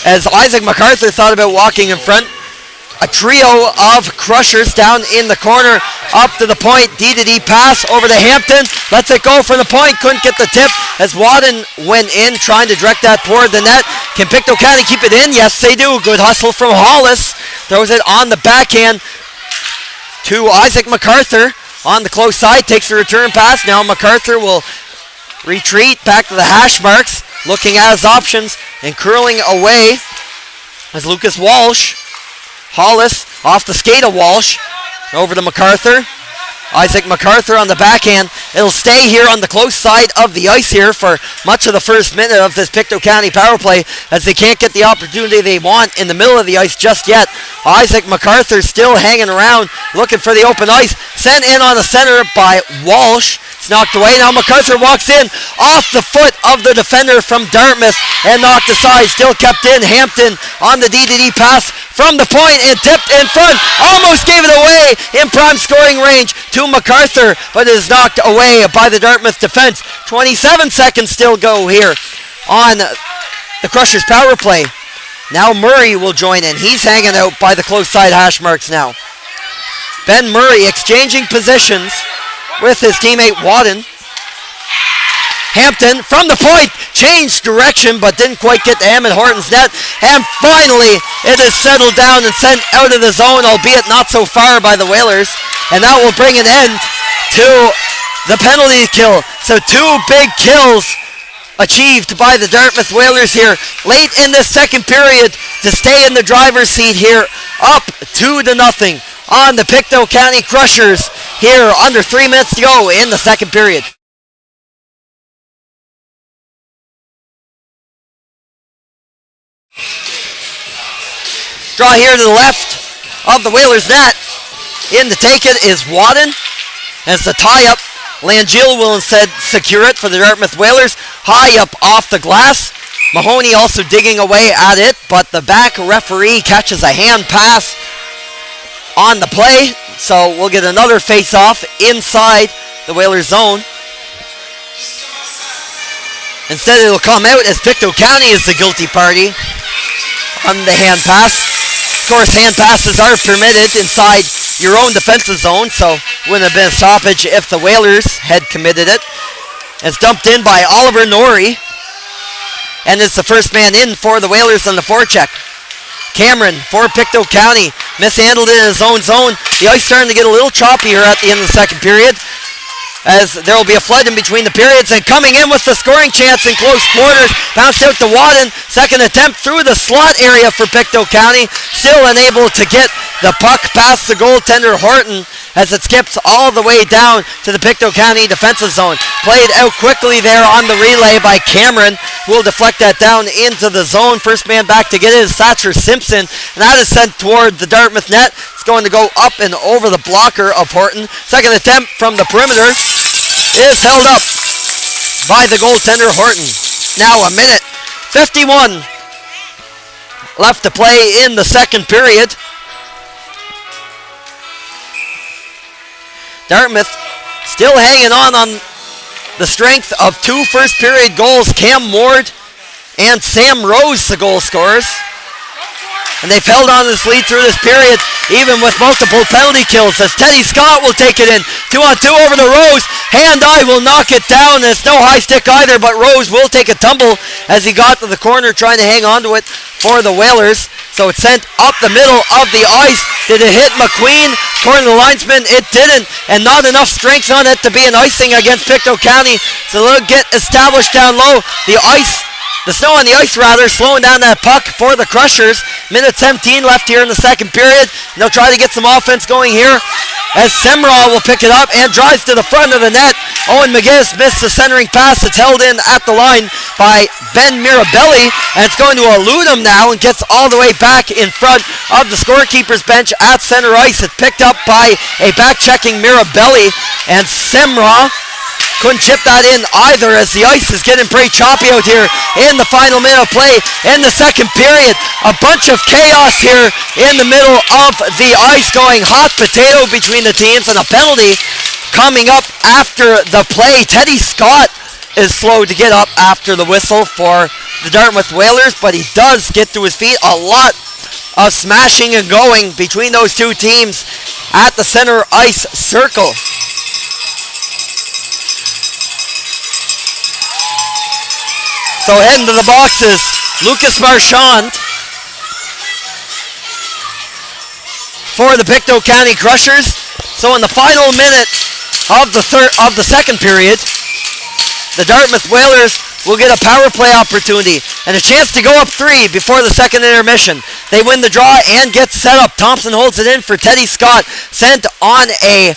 Speaker 1: as Isaac MacArthur thought about walking in front. A trio of Crushers down in the corner, up to the point, D-to-D pass over to Hampton, lets it go from the point, couldn't get the tip as Wadden went in trying to direct that toward the net. Can Pictou County keep it in? Yes, they do. Good hustle from Hollis, throws it on the backhand to Isaac MacArthur on the close side, takes the return pass. Now MacArthur will retreat back to the hash marks, looking at his options and curling away as Lucas Walsh. Hollis off the skate of Walsh. Over to MacArthur. Isaac MacArthur on the backhand. It'll stay here on the close side of the ice here for much of the first minute of this Pictou County power play, as they can't get the opportunity they want in the middle of the ice just yet. Isaac MacArthur still hanging around, looking for the open ice. Sent in on the center by Walsh. It's knocked away. Now MacArthur walks in off the foot of the defender from Dartmouth and knocked aside. Still kept in. Hampton on the D-to-D pass from the point and tipped in front. Almost gave it away in prime scoring range to MacArthur, but it is knocked away by the Dartmouth defense. 27 seconds still go here on the Crushers power play. Now Murray will join in. He's hanging out by the close side hash marks now. Ben Murray exchanging positions with his teammate Wadden. Hampton from the point, changed direction, but didn't quite get to Emmett Horton's net. And finally, it is settled down and sent out of the zone, albeit not so far by the Whalers. And that will bring an end to the penalty kill. So 2 big kills achieved by the Dartmouth Whalers here late in the second period to stay in the driver's seat here, up 2-0 on the Pictou County Crushers here under 3 minutes to go in the second period. Draw here to the left of the Whalers net. In to take it is Wadden. As the tie-up, Langill will instead secure it for the Dartmouth Whalers. High up off the glass. Mahoney also digging away at it, but the back referee catches a hand pass on the play. So we'll get another face-off inside the Whalers zone. Instead, it'll come out as Pictou County is the guilty party on the hand pass. Of course, hand passes are permitted inside your own defensive zone, so wouldn't have been a stoppage if the Whalers had committed it. It's dumped in by Oliver Norrie, and it's the first man in for the Whalers on the forecheck. Cameron for Pictou County mishandled it in his own zone. The ice starting to get a little choppy here at the end of the second period. as there will be a flood in between the periods, and coming in with the scoring chance in close quarters, bounced out to Wadden. Second attempt through the slot area for Pictou County, still unable to get the puck past the goaltender Horton as it skips all the way down to the Pictou County defensive zone. Played out quickly there on the relay by Cameron, who will deflect that down into the zone. First man back to get it is Thatcher Simpson, and that is sent toward the Dartmouth net. It's going to go up and over the blocker of Horton. Second attempt from the perimeter is held up by the goaltender Horton. Now a minute 51 left to play in the second period. Dartmouth still hanging on the strength of two first period goals. Cam Ward and Sam Rose, the goal scorers. And they've held on to this lead through this period, even with multiple penalty kills, as Teddy Scott will take it in. 2-on-2 over to Rose. Hand-eye will knock it down. It's no high stick either, but Rose will take a tumble as he got to the corner trying to hang on to it for the Whalers. So it's sent up the middle of the ice. Did it hit McQueen? According to the linesman, it didn't, and not enough strength on it to be an icing against Pictou County. So they'll get established down low. The snow on the ice, rather, slowing down that puck for the Crushers. Minute 17 left here in the second period. And they'll try to get some offense going here as Semrau will pick it up and drives to the front of the net. Owen McGinnis missed the centering pass. It's held in at the line by Ben Mirabelli, and it's going to elude him now and gets all the way back in front of the scorekeeper's bench at center ice. It's picked up by a back-checking Mirabelli, and Semrau couldn't chip that in either, as the ice is getting pretty choppy out here in the final minute of play in the second period. A bunch of chaos here in the middle of the ice, going hot potato between the teams, and a penalty coming up after the play. Teddy Scott is slow to get up after the whistle for the Dartmouth Whalers, but he does get to his feet. A lot of smashing and going between those two teams at the center ice circle. So heading to the boxes, Lucas Marchand for the Pictou County Crushers. So in the final minute of the second period, the Dartmouth Whalers will get a power play opportunity and a chance to go up 3 before the second intermission. They win the draw and get set up. Thompson holds it in for Teddy Scott, sent on a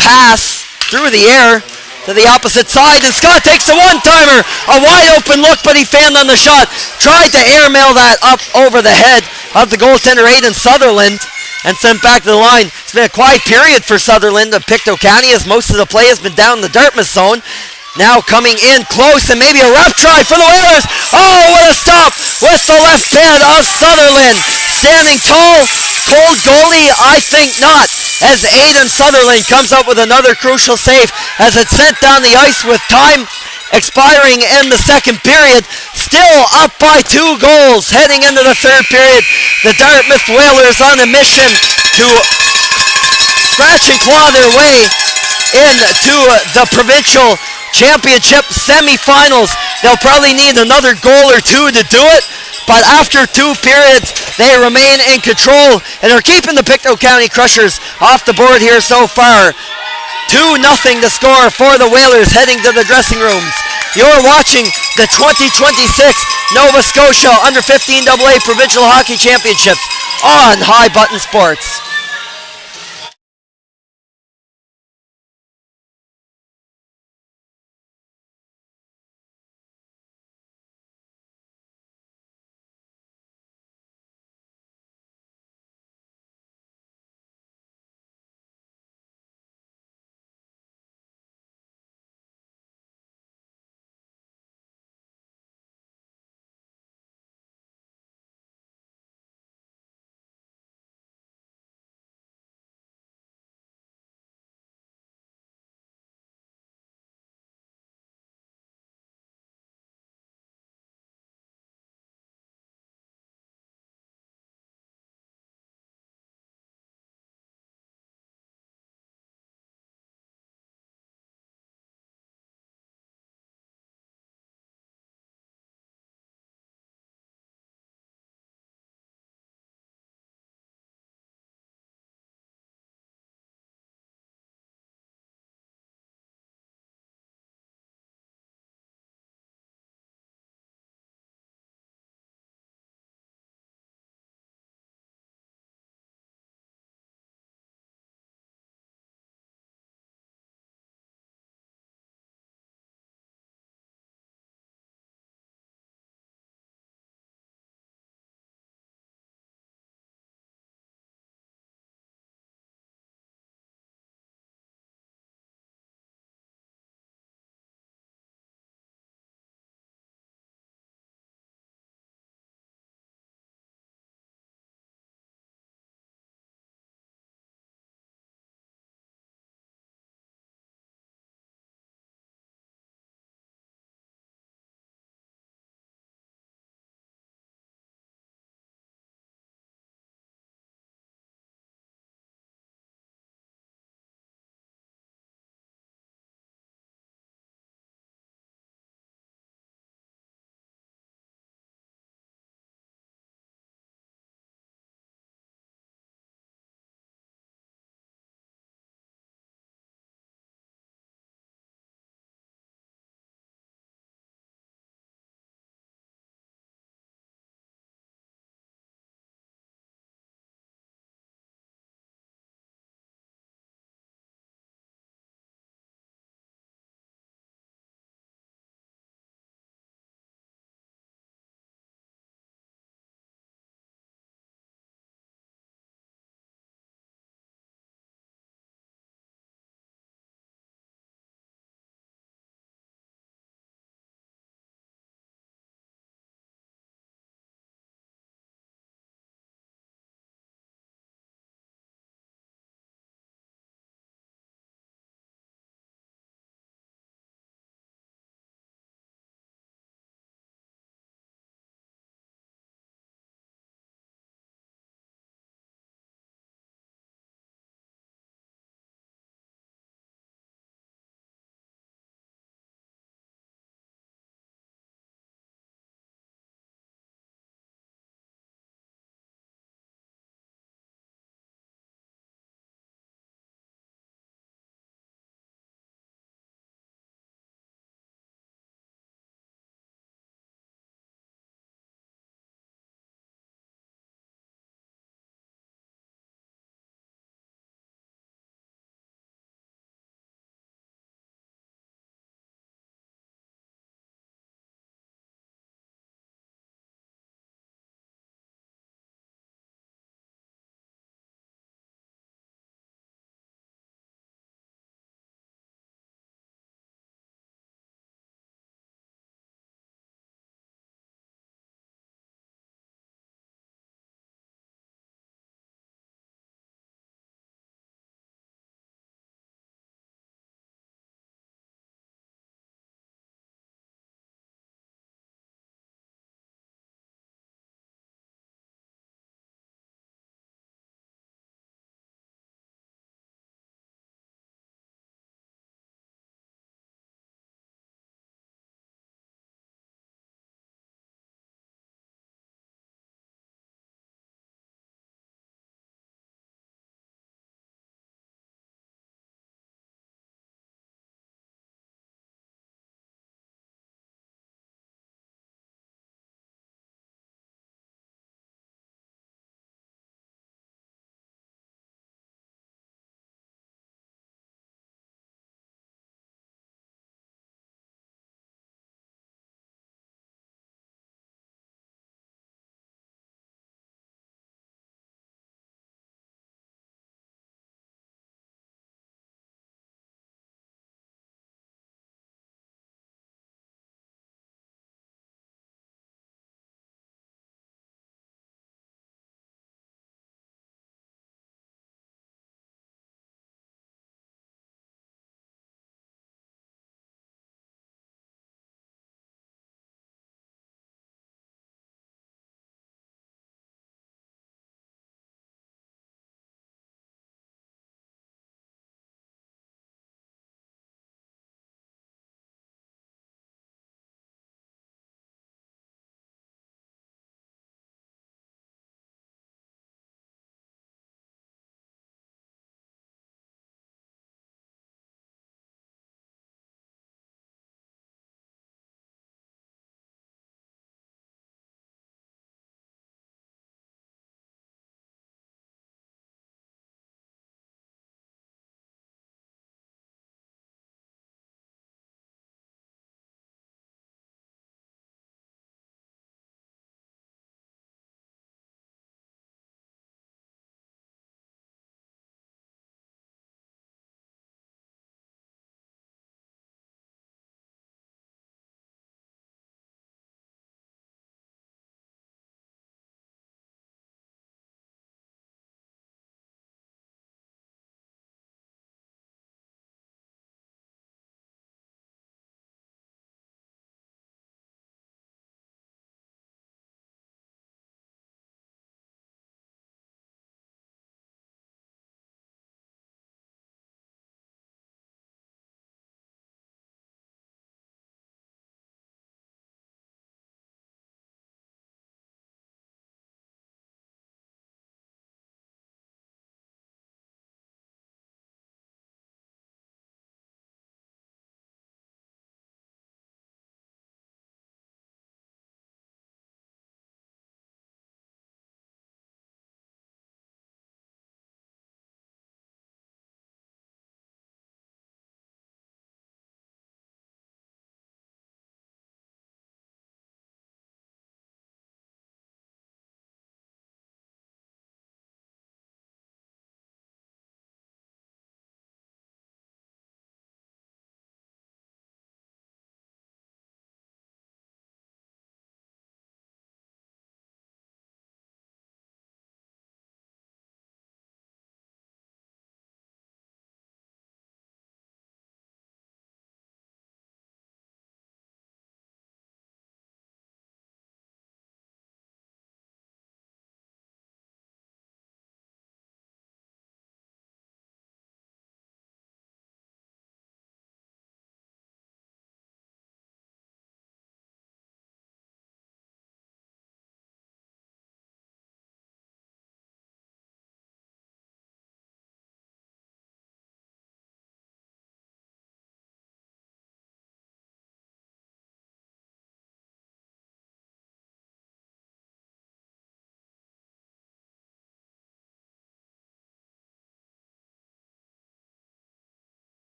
Speaker 1: pass through the air to the opposite side, and Scott takes a one-timer. A wide open look, but he failed on the shot. Tried to airmail that up over the head of the goaltender Aiden Sutherland and sent back to the line. It's been a quiet period for Sutherland of Pictou County, as most of the play has been down in the Dartmouth zone. Now coming in close, and maybe a rough try for the Whalers. Oh, what a stop with the left pad of Sutherland. Standing tall, cold goalie, I think not, as Aiden Sutherland comes up with another crucial save as it's sent down the ice with time expiring in the second period. Still up by 2 goals heading into the third period. The Dartmouth Whalers on a mission to scratch and claw their way into the provincial championship semifinals. They'll probably need another goal or 2 to do it, but after 2 periods, they remain in control and are keeping the Pictou County Crushers off the board here so far. 2-0 to score for the Whalers heading to the dressing rooms. You're watching the 2026 Nova Scotia Under-15 AA Provincial Hockey Championships on High Button Sports.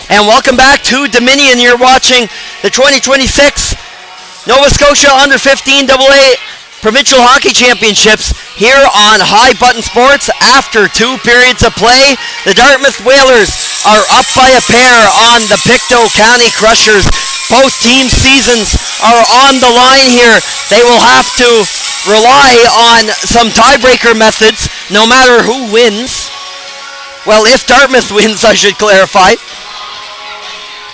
Speaker 1: And welcome back to Dominion. You're watching the 2026 Nova Scotia Under 15 AA Provincial Hockey Championships here on High Button Sports. After 2 periods of play, the Dartmouth Whalers are up by a pair on the Pictou County Crushers. Both team seasons are on the line here. They will have to rely on some tiebreaker methods no matter who wins. Well, if Dartmouth wins, I should clarify,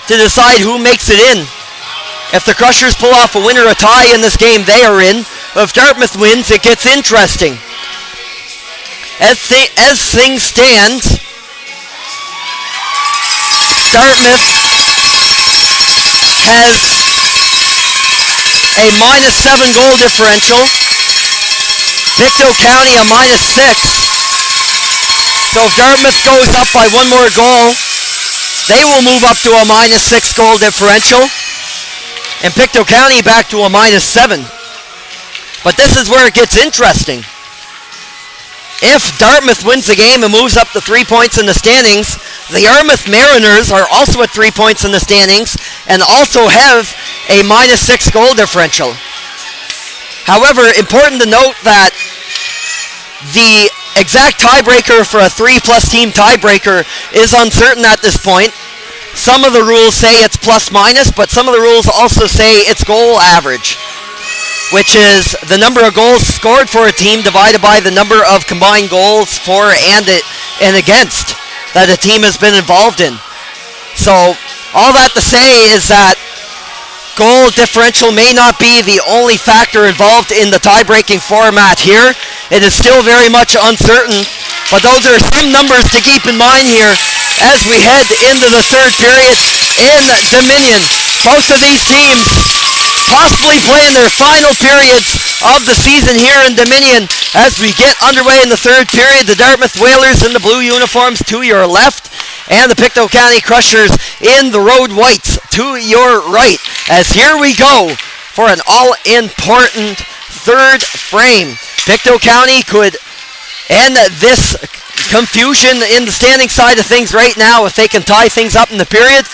Speaker 1: to decide who makes it in. If the Crushers pull off a win or a tie in this game, they are in. If Dartmouth wins, it gets interesting. As things stand, Dartmouth has a -7 goal differential. Pictou County a -6. So if Dartmouth goes up by one more goal, they will move up to a -6 goal differential. And Pictou County back to a -7. But this is where it gets interesting. If Dartmouth wins the game and moves up to 3 points in the standings, the Yarmouth Mariners are also at 3 points in the standings and also have a -6 goal differential. However, important to note that the exact tiebreaker for a 3+ team tiebreaker is uncertain at this point. Some of the rules say it's plus-minus, but some of the rules also say it's goal average, which is the number of goals scored for a team divided by the number of combined goals for and against that a team has been involved in. So all that to say is that goal differential may not be the only factor involved in the tie-breaking format here. It is still very much uncertain, but those are some numbers to keep in mind here as we head into the third period in Dominion. Both of these teams possibly playing their final periods of the season here in Dominion as we get underway in the third period. The Dartmouth Whalers in the blue uniforms to your left, and the Pictou County Crushers in the road whites to your right. As here we go for an all-important third frame. Pictou County could end this confusion in the standing side of things right now if they can tie things up in the period.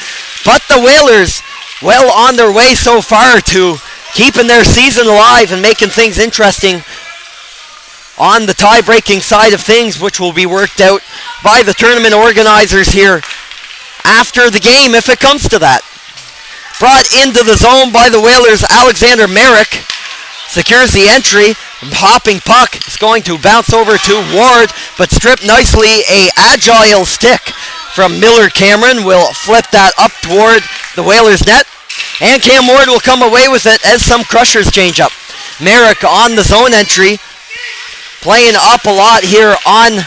Speaker 1: But the Whalers, well on their way so far to keeping their season alive and making things interesting on the tie-breaking side of things, which will be worked out by the tournament organizers here after the game, if it comes to that. Brought into the zone by the Whalers, Alexander Merrick secures the entry. Hopping puck is going to bounce over to Ward, but stripped nicely. A agile stick from Miller Cameron will flip that up toward the Whalers net, and Cam Ward will come away with it as some Crushers change up. Merrick on the zone entry, playing up a lot here on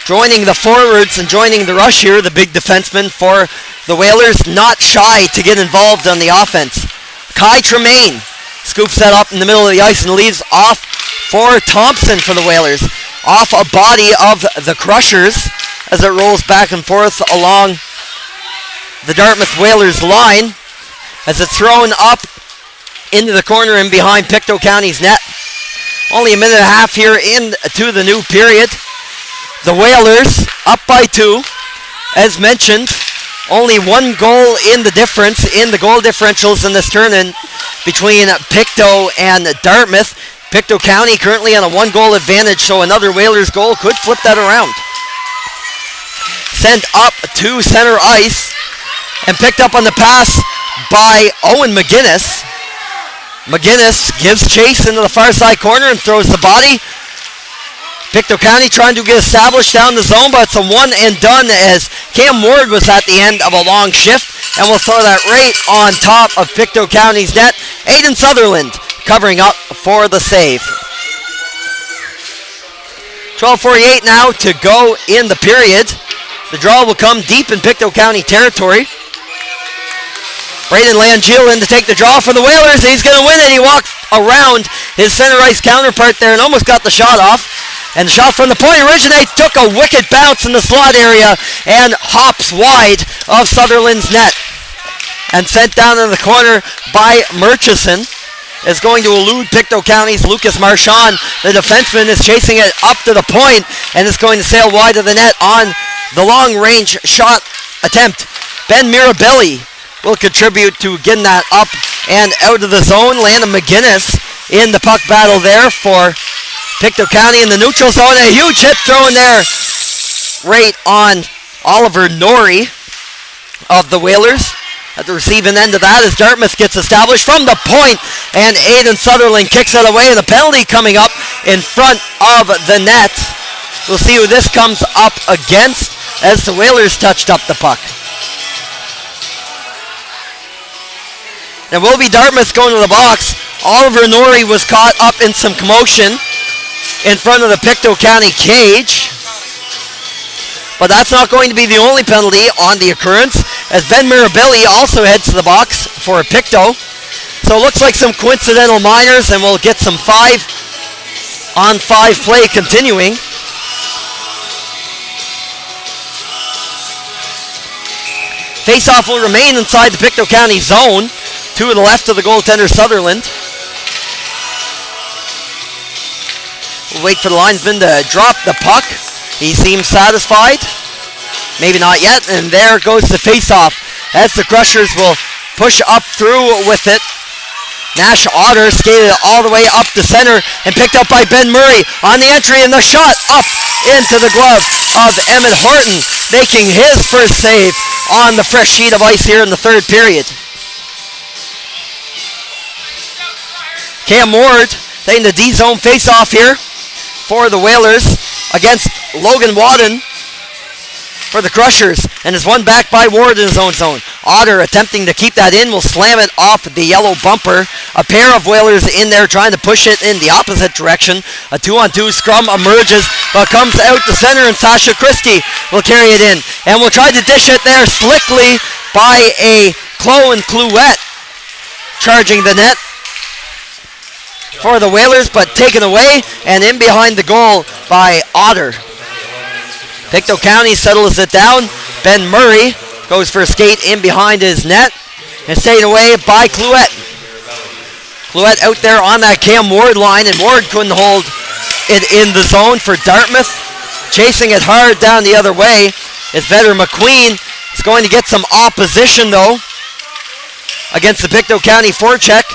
Speaker 1: joining the forwards and joining the rush here. The big defenseman for the Whalers, not shy to get involved on the offense. Kai Tremaine scoops that up in the middle of the ice and leaves off for Thompson for the Whalers. Off a body of the Crushers as it rolls back and forth along the Dartmouth Whalers line as it's thrown up into the corner and behind Pictou County's net. Only a minute and a half here into the new period. The Whalers up by 2. As mentioned, only 1 goal in the difference in the goal differentials in this tournament between Pictou and Dartmouth. Pictou County currently on a 1-goal advantage, so another Whalers goal could flip that around. Sent up to center ice and picked up on the pass by Owen McGinnis. McGinnis gives chase into the far side corner and throws the body. Pictou County trying to get established down the zone, but it's a one and done as Cam Ward was at the end of a long shift, and we'll throw that right on top of Pictou County's net. Aiden Sutherland covering up for the save. 12:48 now to go in the period. The draw will come deep in Pictou County territory. Braden Langill in to take the draw for the Whalers. He's going to win it. He walked around his center ice counterpart there and almost got the shot off. And the shot from the point originates, took a wicked bounce in the slot area and hops wide of Sutherland's net. And sent down in the corner by Murchison. Is going to elude Pictou County's Lucas Marchand. The defenseman is chasing it up to the point and is going to sail wide of the net on the long-range shot attempt Ben Mirabelli will contribute to getting that up and out of the zone. Landon McGinnis in the puck battle there for Pictou County in the neutral zone. A huge hit throw in there right on Oliver Norrie of the Whalers. At the receiving end of that as Dartmouth gets established from the point, and Aiden Sutherland kicks it away. The penalty coming up in front of the net. We'll see who this comes up against as the Whalers touched up the puck. It will be Dartmouth going to the box. Oliver Norrie was caught up in some commotion in front of the Pictou County cage. But that's not going to be the only penalty on the occurrence, as Ben Mirabelli also heads to the box for Pictou. So it looks like some coincidental minors, and we'll get some 5-on-5 play continuing. Faceoff will remain inside the Pictou County zone, to the left of the goaltender Sutherland. We'll wait for the linesman to drop the puck. He seems satisfied. Maybe not yet. And there goes the face-off as the Crushers will push up through with it. Nash Otter skated all the way up the center and picked up by Ben Murray on the entry, and the shot up into the glove of Emmett Horton, making his first save on the fresh sheet of ice here in the third period. Cam Ward taking the D-zone face-off here for the Whalers against Logan Wadden for the Crushers, and is won back by Ward in his own zone. Otter attempting to keep that in will slam it off the yellow bumper. A pair of Whalers in there trying to push it in the opposite direction. A 2-on-2 scrum emerges, but comes out the center, and Sasha Christie will carry it in and will try to dish it there slickly by a Chloe Clouette, charging the net for the Whalers, but taken away and in behind the goal by Otter. Pictou County settles it down. Ben Murray goes for a skate in behind his net and stayed away by Clouette. Clouette out there on that Cam Ward line, and Ward couldn't hold it in the zone for Dartmouth. Chasing it hard down the other way is Vedder McQueen. Is going to get some opposition though against the Pictou County forecheck.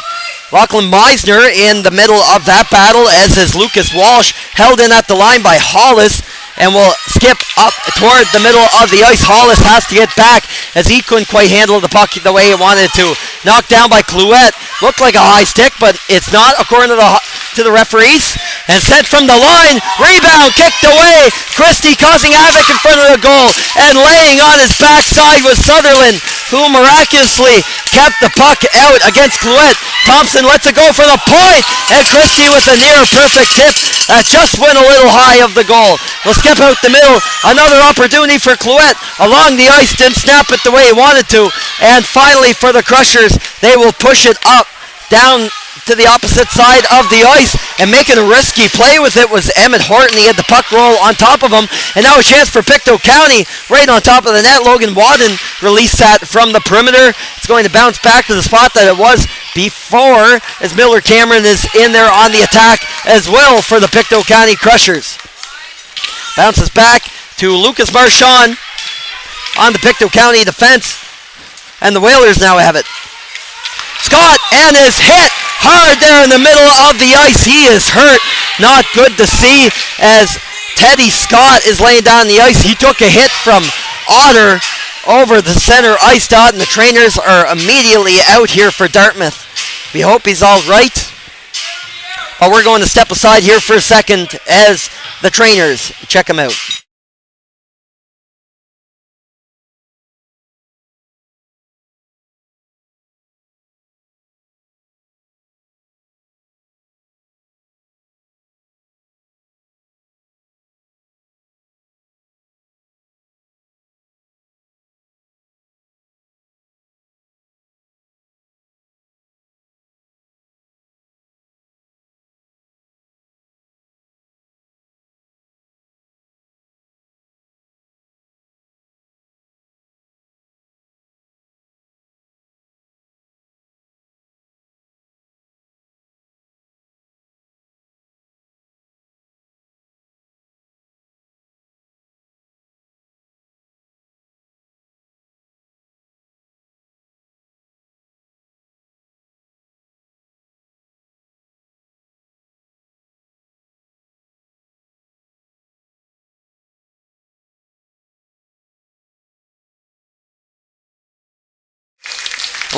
Speaker 1: Lachlan Meisner in the middle of that battle, as is Lucas Walsh, held in at the line by Hollis, and will skip up toward the middle of the ice. Hollis has to get back as he couldn't quite handle the puck the way he wanted to. Knocked down by Clouette. Looked like a high stick, but it's not according to the referees. And sent from the line. Rebound kicked away. Christie causing havoc in front of the goal, and laying on his backside was Sutherland, who miraculously kept the puck out against Clouette. Thompson lets it go for the point, and Christie with a near perfect tip that just went a little high of the goal. Will skip out the middle. Another opportunity for Clouette along the ice. Didn't snap it the way he wanted to. And finally for the Crushers, they will push it up down to the opposite side of the ice, and making a risky play with it was Emmett Horton. He had the puck roll on top of him, and now a chance for Pictou County right on top of the net. Logan Wadden released that from the perimeter. It's going to bounce back to the spot that it was before, as Miller Cameron is in there on the attack as well for the Pictou County Crushers. Bounces back to Lucas Marchand on the Pictou County defense, and the Whalers now have it. Scott and is hit hard there in the middle of the ice. He is hurt. Not good to see as Teddy Scott is laying down the ice. He took a hit from Otter over the center ice dot, and the trainers are immediately out here for Dartmouth. We hope he's all right. But we're going to step aside here for a second as the trainers check him out.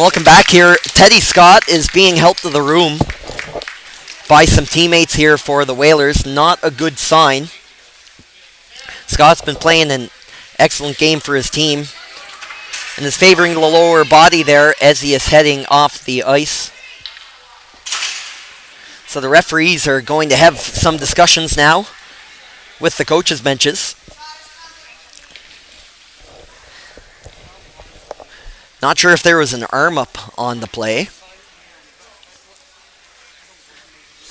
Speaker 1: Welcome back here. Teddy Scott is being helped to the room by some teammates here for the Whalers. Not a good sign. Scott's been playing an excellent game for his team and is favoring the lower body there as he is heading off the ice. So the referees are going to have some discussions now with the coaches' benches. Not sure if there was an arm up on the play,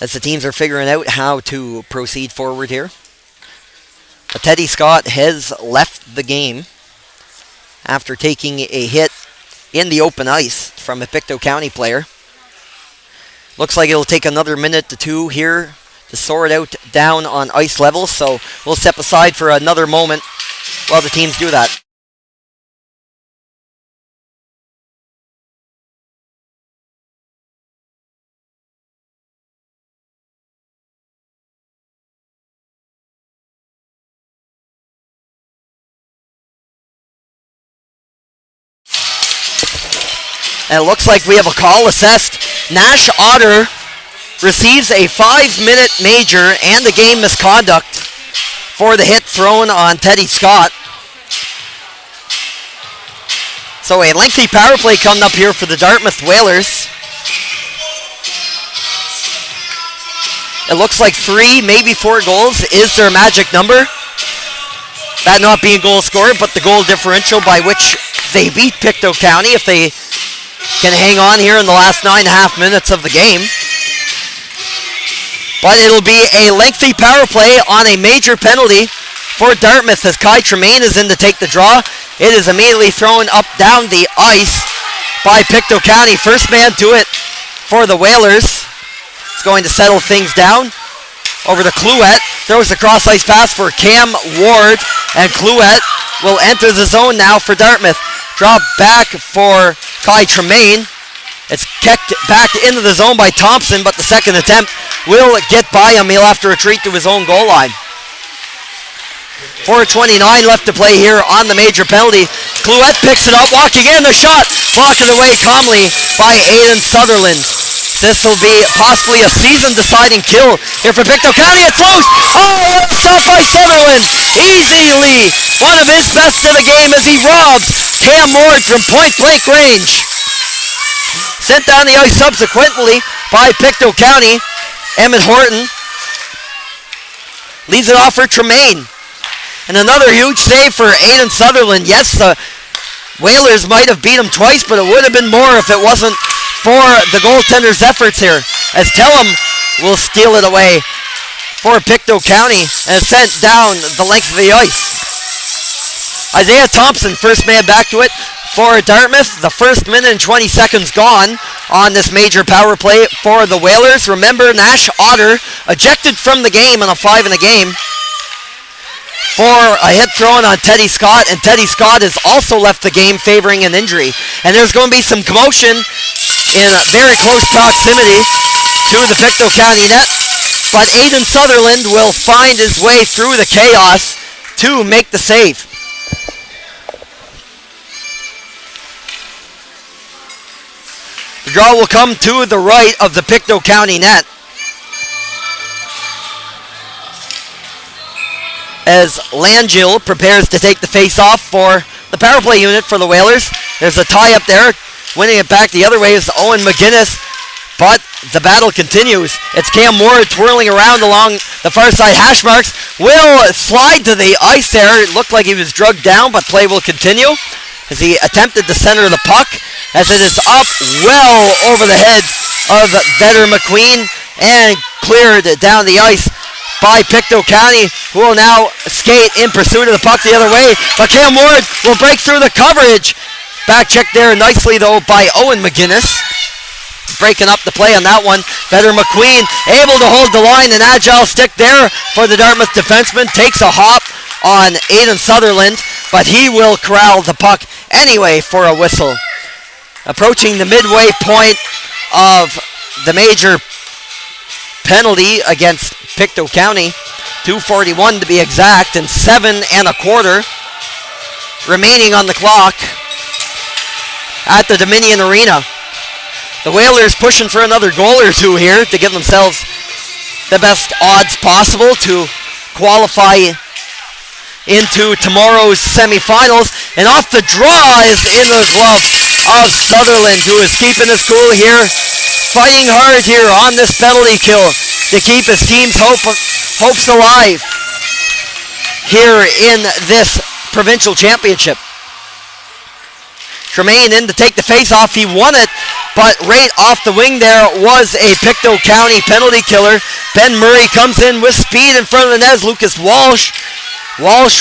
Speaker 1: as the teams are figuring out how to proceed forward here. But Teddy Scott has left the game after taking a hit in the open ice from a Pictou County player. Looks like it'll take another minute to two here to sort out down on ice level, so we'll step aside for another moment while the teams do that. And it looks like we have a call assessed. Nash Otter receives a 5-minute major and a game misconduct for the hit thrown on Teddy Scott. So a lengthy power play coming up here for the Dartmouth Whalers. It looks like 3, maybe 4 goals is their magic number. That not being goal scored, but the goal differential by which they beat Pictou County if they can hang on here in the last 9.5 minutes of the game. But it'll be a lengthy power play on a major penalty for Dartmouth as Kai Tremaine is in to take the draw. It is immediately thrown up down the ice by Pictou County. First man to it for the Whalers. It's going to settle things down. Over to Clouette. Throws the cross ice pass for Cam Ward. And Clouette will enter the zone now for Dartmouth. Drop back for Kai Tremaine. It's kicked back into the zone by Thompson, but the second attempt will get by him. He'll have to retreat to his own goal line. 4:29 left to play here on the major penalty. Clouette picks it up, walking in, the shot blocked away calmly by Aiden Sutherland. This will be possibly a season-deciding kill here for Pictou County. It's loose. Oh, what a stop by Sutherland. Easily one of his best of the game as he robs Cam Ward from point-blank range. Sent down the ice subsequently by Pictou County. Emmett Horton leaves it off for Tremaine. And another huge save for Aiden Sutherland. Yes, the Whalers might have beat him twice, but it would have been more if it wasn't for the goaltender's efforts here, as Tellum will steal it away for Pictou County and sent down the length of the ice. Isaiah Thompson, first man back to it for Dartmouth. The first minute and 20 seconds gone on this major power play for the Whalers. Remember, Nash Otter ejected from the game on a 5 in a game for a hit thrown on Teddy Scott, and Teddy Scott has also left the game favoring an injury. And there's going to be some commotion in very close proximity to the Pictou County net, but Aiden Sutherland will find his way through the chaos to make the save. The draw will come to the right of the Pictou County net, as Langell prepares to take the face-off for the power play unit for the Whalers. There's a tie up there. Winning it back the other way is Owen McGinnis, but the battle continues. It's Cam Moore twirling around along the far side hash marks. Will slide to the ice there. It looked like he was drugged down, but play will continue as he attempted to center the puck, as it is up well over the head of Vedder McQueen and cleared down the ice by Pictou County, who will now skate in pursuit of the puck the other way. But Cam Ward will break through the coverage. Back check there nicely, though, by Owen McGinnis. Breaking up the play on that one. Vedder McQueen able to hold the line. An agile stick there for the Dartmouth defenseman. Takes a hop on Aiden Sutherland, but he will corral the puck anyway for a whistle. Approaching the midway point of the major penalty against Pictou County, 2:41 to be exact, and 7 1/4 remaining on the clock. at the Dominion Arena. The Whalers pushing for another goal or two here to give themselves the best odds possible to qualify into tomorrow's semifinals. And off the draw is in the glove of Sutherland, who is keeping his cool here, fighting hard here on this penalty kill to keep his team's hopes alive here in this provincial championship. Tremaine in to take the face-off. He won it, but right off the wing there was a Pictou County penalty killer. Ben Murray comes in with speed in front of the net. Lucas Walsh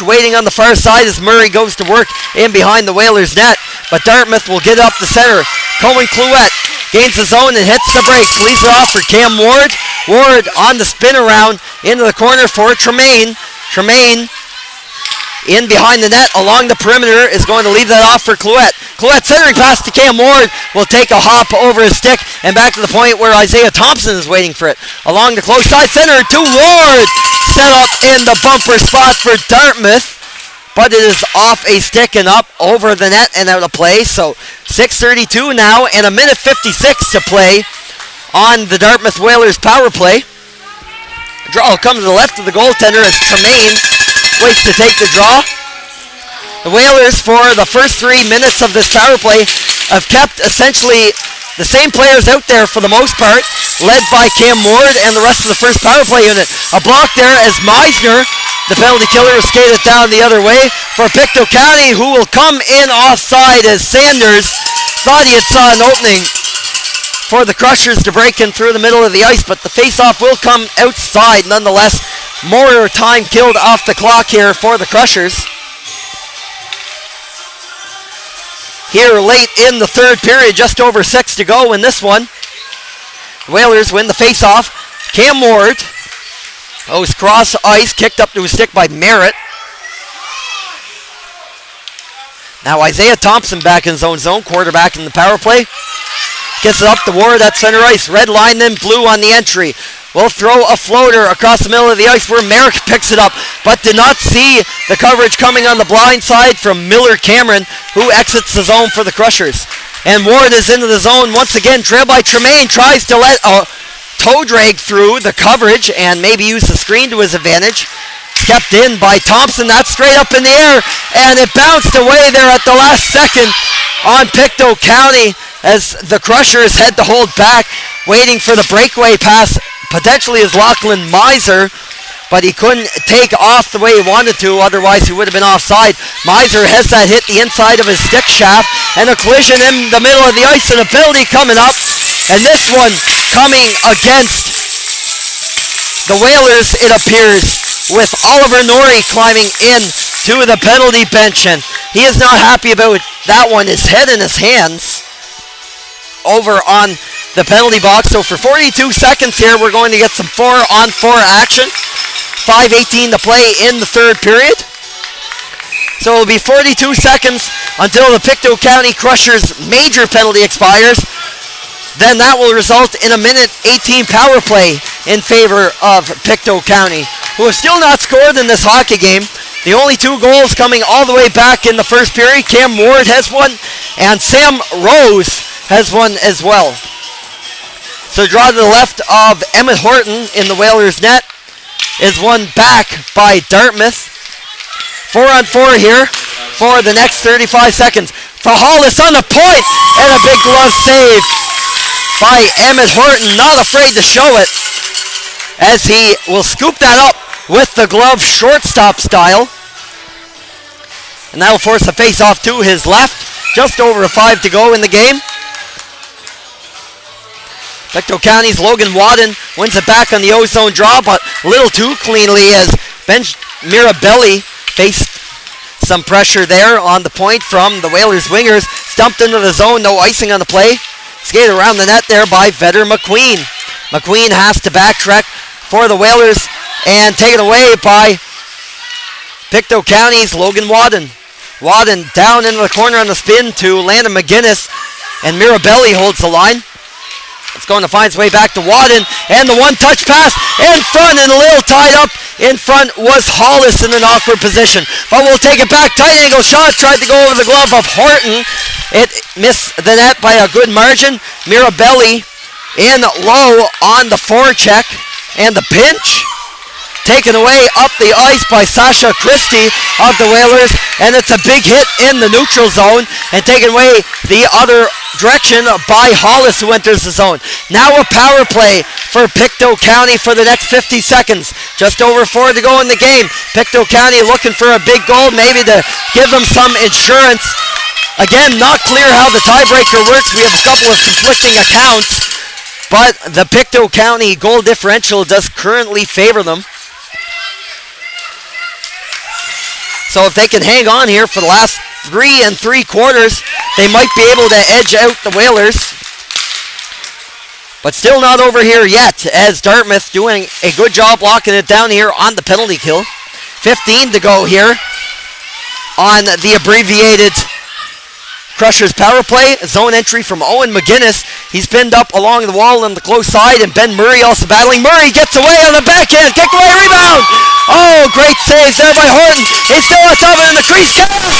Speaker 1: waiting on the far side as Murray goes to work in behind the Whalers net, but Dartmouth will get up the center. Cohen Clouette gains the zone and hits the brakes. Leaves it off for Cam Ward. Ward on the spin around into the corner for Tremaine. Tremaine in behind the net along the perimeter is going to leave that off for Clouette. Clouette centering pass to Cam Ward will take a hop over his stick and back to the point where Isaiah Thompson is waiting for it. Along the close side center to Ward. Set up in the bumper spot for Dartmouth, but it is off a stick and up over the net and out of play. So 6:32 now and a minute 56 to play on the Dartmouth Whalers power play. Draw comes to the left of the goaltender as Tremaine waits to take the draw. The Whalers, for the first 3 minutes of this power play, have kept essentially the same players out there for the most part, led by Cam Ward and the rest of the first power play unit. A block there as Meisner, the penalty killer, will skate it down the other way for Pictou County, who will come in offside as Sanders thought he had saw an opening for the Crushers to break in through the middle of the ice, but the face-off will come outside nonetheless. More time killed off the clock here for the Crushers. Here late in the third period, just over 6 to go in this one. The Whalers win the face-off. Cam Ward goes cross ice, kicked up to his stick by Merritt. Now Isaiah Thompson back in his own zone, quarterback in the power play. Gets it up to Ward at center ice. Red line, then blue on the entry. Will throw a floater across the middle of the ice where Merrick picks it up, but did not see the coverage coming on the blind side from Miller Cameron, who exits the zone for the Crushers. And Ward is into the zone once again, trailed by Tremaine, tries to let a toe drag through the coverage and maybe use the screen to his advantage. Kept in by Thompson, that's straight up in the air, and it bounced away there at the last second on Pictou County as the Crushers had to hold back, waiting for the breakaway pass. Potentially is Lachlan Miser, but he couldn't take off the way he wanted to, otherwise he would have been offside. Miser has that hit the inside of his stick shaft, and a collision in the middle of the ice, and a penalty coming up, and this one coming against the Whalers, it appears, with Oliver Norrie climbing in to the penalty bench, and he is not happy about that one. His head in his hands over on the penalty box. So for 42 seconds here, we're going to get some 4-on-4 action. 5:18 to play in the third period. So it'll be 42 seconds until the Pictou County Crushers major penalty expires. Then that will result in a minute 18 power play in favor of Pictou County, who have still not scored in this hockey game. The only 2 goals coming all the way back in the first period. Cam Ward has one, and Sam Rose has one as well. So draw to the left of Emmett Horton in the Whalers net is won back by Dartmouth. 4-on-4 here for the next 35 seconds. For Hollis on the point, and a big glove save by Emmett Horton, not afraid to show it, as he will scoop that up with the glove shortstop style. And that will force a face-off to his left. Just over 5 to go in the game. Pictou County's Logan Wadden wins it back on the O-zone draw, but a little too cleanly as Ben Mirabelli faced some pressure there on the point from the Whalers wingers. Stumped into the zone, no icing on the play. Skated around the net there by Vetter McQueen. McQueen has to backtrack for the Whalers and taken away by Pictou County's Logan Wadden. Wadden down into the corner on the spin to Landon McGinnis, and Mirabelli holds the line. It's going to find its way back to Wadden, and the one-touch pass in front, and a little tied up in front was Hollis in an awkward position. But we'll take it back. Tight angle shot, tried to go over the glove of Horton. It miss the net by a good margin. Mirabelli in low on the forecheck and the pinch. Taken away up the ice by Sasha Christie of the Whalers, and it's a big hit in the neutral zone and taken away the other direction by Hollis, who enters the zone. Now a power play for Pictou County for the next 50 seconds. Just over 4 to go in the game. Pictou County looking for a big goal, maybe to give them some insurance. Again, not clear how the tiebreaker works. We have a couple of conflicting accounts, but the Pictou County goal differential does currently favor them. So if they can hang on here for the last 3 3/4, they might be able to edge out the Whalers. But still not over here yet, as Dartmouth doing a good job locking it down here on the penalty kill. 15 to go here on the abbreviated Crushers power play. Zone entry from Owen McGuinness. He's pinned up along the wall on the close side, and Ben Murray also battling. Murray gets away on the backhand. Kick away, rebound. Oh, great saves there by Horton. He's still on top of it in the crease. Scores!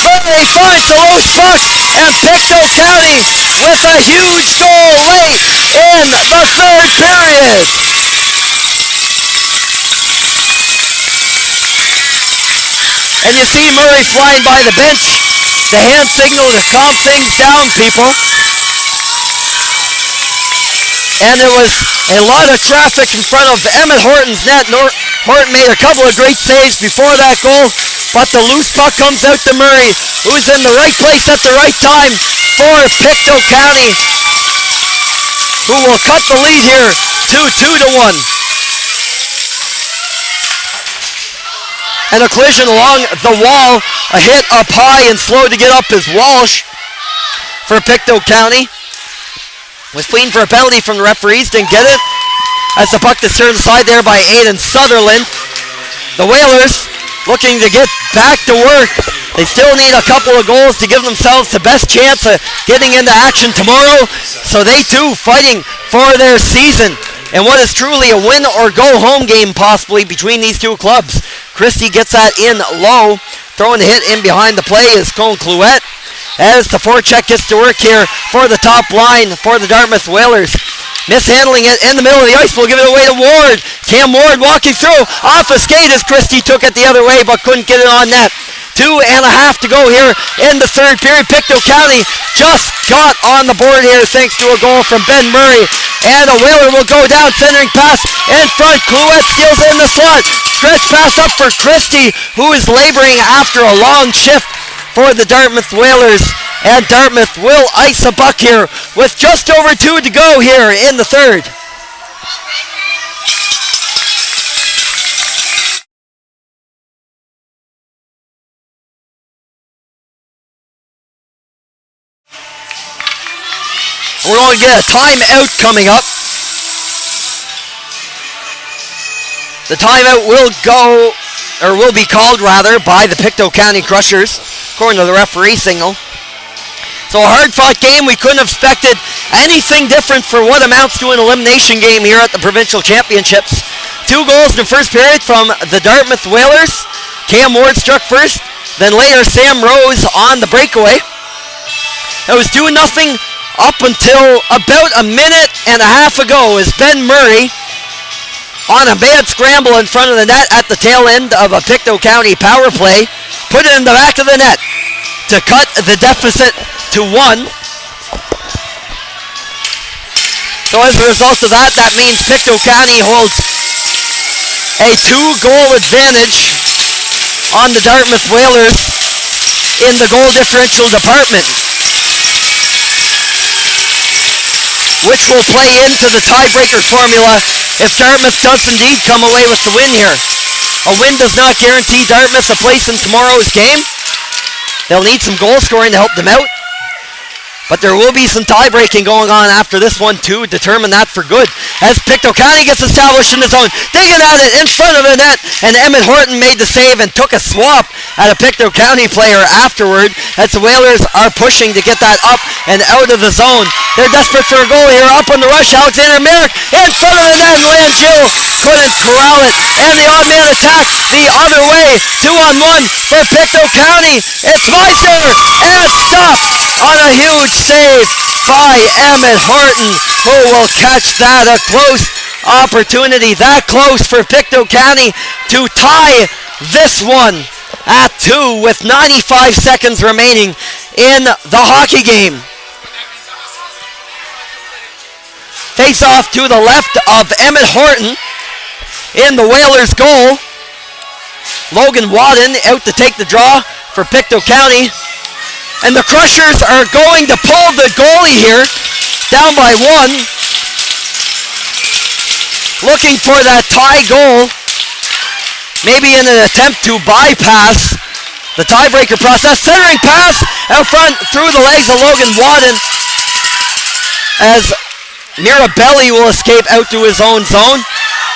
Speaker 1: Murray finds the low puck, and Pictou County with a huge goal late in the third period. And you see Murray flying by the bench. The hand signal to calm things down, people. And there was a lot of traffic in front of Emmett Horton's net. Horton made a couple of great saves before that goal, but the loose puck comes out to Murray, who's in the right place at the right time for Pictou County, who will cut the lead here to 2-1. And a collision along the wall. A hit up high and slow to get up is Walsh for Pictou County. Was pleading for a penalty from the referees, didn't get it, as the puck is turned aside there by Aiden Sutherland. The Whalers looking to get back to work. They still need a couple of goals to give themselves the best chance of getting into action tomorrow. So they too fighting for their season. And what is truly a win or go home game possibly between these two clubs. Christie gets that in low. Throwing the hit in behind the play is Cone Clouette, as the forecheck gets to work here for the top line for the Dartmouth Whalers. Mishandling it in the middle of the ice. We'll give it away to Ward. Cam Ward walking through off a skate as Christie took it the other way but couldn't get it on net. 2.5 to go here in the third period. Pictou County just got on the board here thanks to a goal from Ben Murray. And a Whaler will go down, centering pass in front. Clouette steals in the slot. Stretch pass up for Christie, who is laboring after a long shift for the Dartmouth Whalers. And Dartmouth will ice a buck here with just over 2 to go here in the third. We're going to get a timeout coming up. The timeout will be called rather by the Pictou County Crushers, according to the referee signal. So a hard-fought game. We couldn't have expected anything different for what amounts to an elimination game here at the Provincial Championships. 2 goals in the first period from the Dartmouth Whalers. Cam Ward struck first, then later Sam Rose on the breakaway. It was 2-0 up until about a minute and a half ago, as Ben Murray, on a bad scramble in front of the net at the tail end of a Pictou County power play, put it in the back of the net to cut the deficit to 1. So as a result of that, that means Pictou County holds a 2-goal advantage on the Dartmouth Whalers in the goal differential department, which will play into the tiebreaker formula if Dartmouth does indeed come away with the win here. A win does not guarantee Dartmouth a place in tomorrow's game. They'll need some goal scoring to help them out. But there will be some tie-breaking going on after this one to determine that for good. As Pictou County gets established in the zone, digging at it in front of the net, and Emmett Horton made the save and took a swap at a Pictou County player afterward, as the Whalers are pushing to get that up and out of the zone. They're desperate for a goal here, up on the rush. Alexander Merrick in front of the net, and Langill couldn't corral it, and the odd man attack the other way. 2-on-1 for Pictou County. It's Meisner, and stopped on a huge save by Emmett Horton, who will catch that. A close opportunity, that close for Pictou County to tie this one at 2 with 95 seconds remaining in the hockey game. Face off to the left of Emmett Horton in the Whalers' goal. Logan Wadden out to take the draw for Pictou County. And the Crushers are going to pull the goalie here, down by 1. Looking for that tie goal, maybe in an attempt to bypass the tiebreaker process. Centering pass out front through the legs of Logan Wadden, as Mirabelli will escape out to his own zone.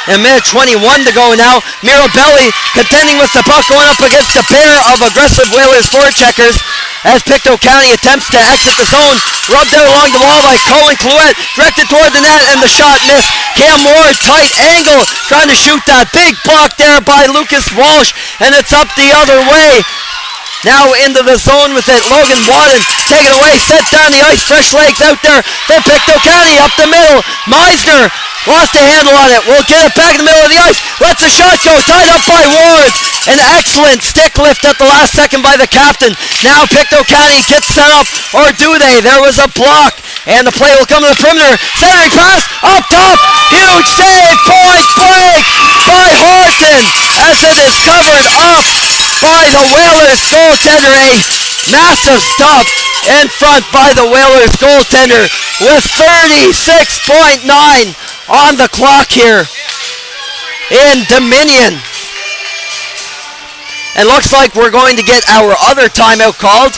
Speaker 1: And a minute 21 to go now. Mirabelli contending with the puck, going up against a pair of aggressive Whalers forecheckers as Pictou County attempts to exit the zone. Rubbed out along the wall by Colin Clouette, directed toward the net, and the shot missed. Cam Moore, tight angle, trying to shoot that big block there by Lucas Walsh, and it's up the other way. Now into the zone with it. Logan Wadden taken away, set down the ice. Fresh legs out there for Pictou County up the middle. Meisner lost a handle on it. Will get it back in the middle of the ice. Lets the shot go. Tied up by Ward. An excellent stick lift at the last second by the captain. Now Pictou County gets set up, or do they? There was a block, and the play will come to the perimeter. Centering pass up top. Huge save. Point blank by Horton as it is covered up by the Whalers goaltender. A massive stop in front by the Whalers goaltender with 36.9 on the clock here in Dominion. And looks like we're going to get our other timeout called.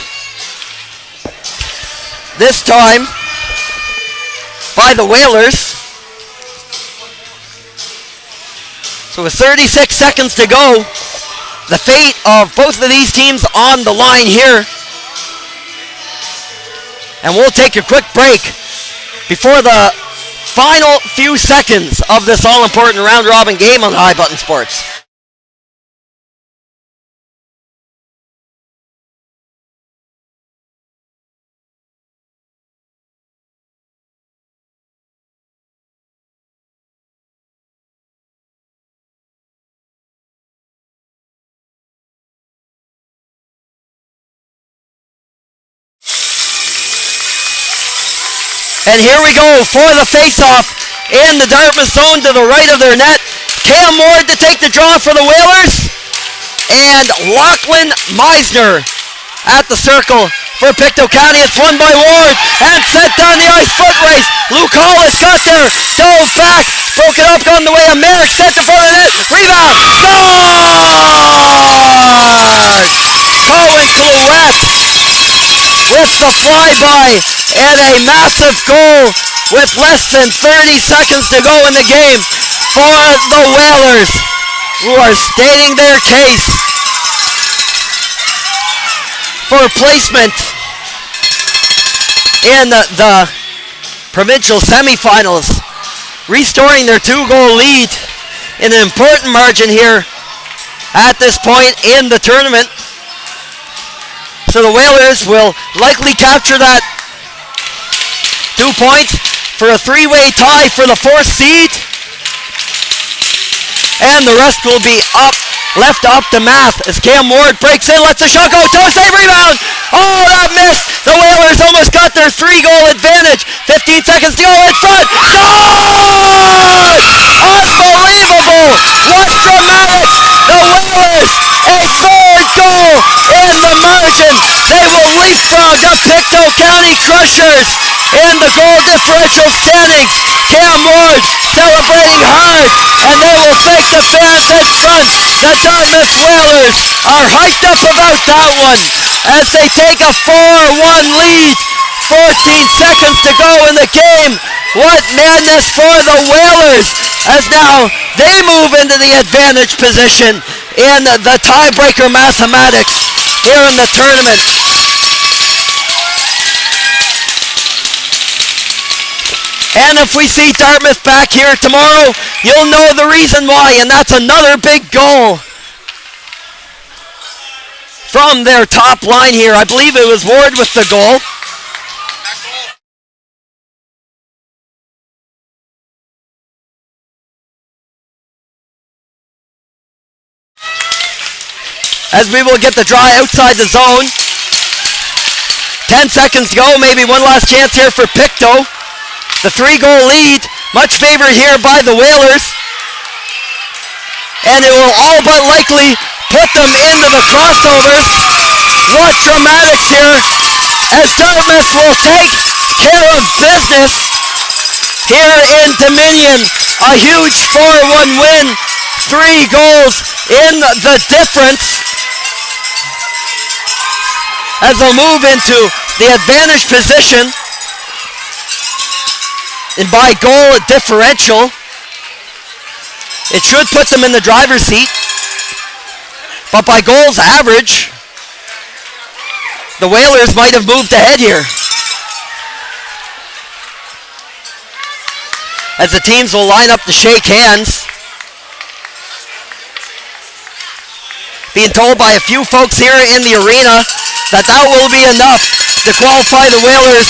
Speaker 1: This time by the Whalers. So with 36 seconds to go, the fate of both of these teams on the line here. And we'll take a quick break before the final few seconds of this all-important round-robin game on High Button Sports. And here we go for the face-off in the Dartmouth zone to the right of their net. Cam Moore to take the draw for the Whalers. And Lachlan Meisner at the circle for Pictou County. It's won by Ward and set down the ice. Foot race. Luke Hollis got there. Dove back. Broke it up on the way of Merrick. Set to front of the net. Rebound. Scores! Colin Clouette with the flyby and a massive goal with less than 30 seconds to go in the game for the Whalers, who are stating their case for placement in the provincial semifinals, restoring their 2-goal lead in an important margin here at this point in the tournament. So the Whalers will likely capture that 2 points for a 3-way tie for the 4th seed. And the rest will be left up to math as Cam Ward breaks in, lets the shot go, toe save, rebound. Oh, that missed. The Whalers almost got their 3-goal advantage. 15 seconds to go in front. Scores! Unbelievable! What dramatic! The Whalers, a 4th goal in the margin. They will leapfrog the Pictou County Crushers in the goal differential standings. Cam Ward celebrating hard, and they will thank the fans in front. The Dartmouth Whalers are hyped up about that one as they take a 4-1 lead 14 seconds to go in the game. What madness for the Whalers as now they move into the advantage position in the tiebreaker mathematics here in the tournament. And if we see Dartmouth back here tomorrow, you'll know the reason why, and that's another big goal from their top line here. I believe it was Ward with the goal. As we will get the draw outside the zone. 10 seconds to go, maybe one last chance here for Pictou. The 3-goal lead, much favored here by the Whalers. And it will all but likely put them into the crossovers. What dramatics here as Dartmouth will take care of business here in Dominion. A huge 4-1 win, 3 goals in the difference as they'll move into the advantage position. And by goal differential, it should put them in the driver's seat. But by goals average, the Whalers might have moved ahead here. As the teams will line up to shake hands. Being told by a few folks here in the arena that will be enough to qualify the Whalers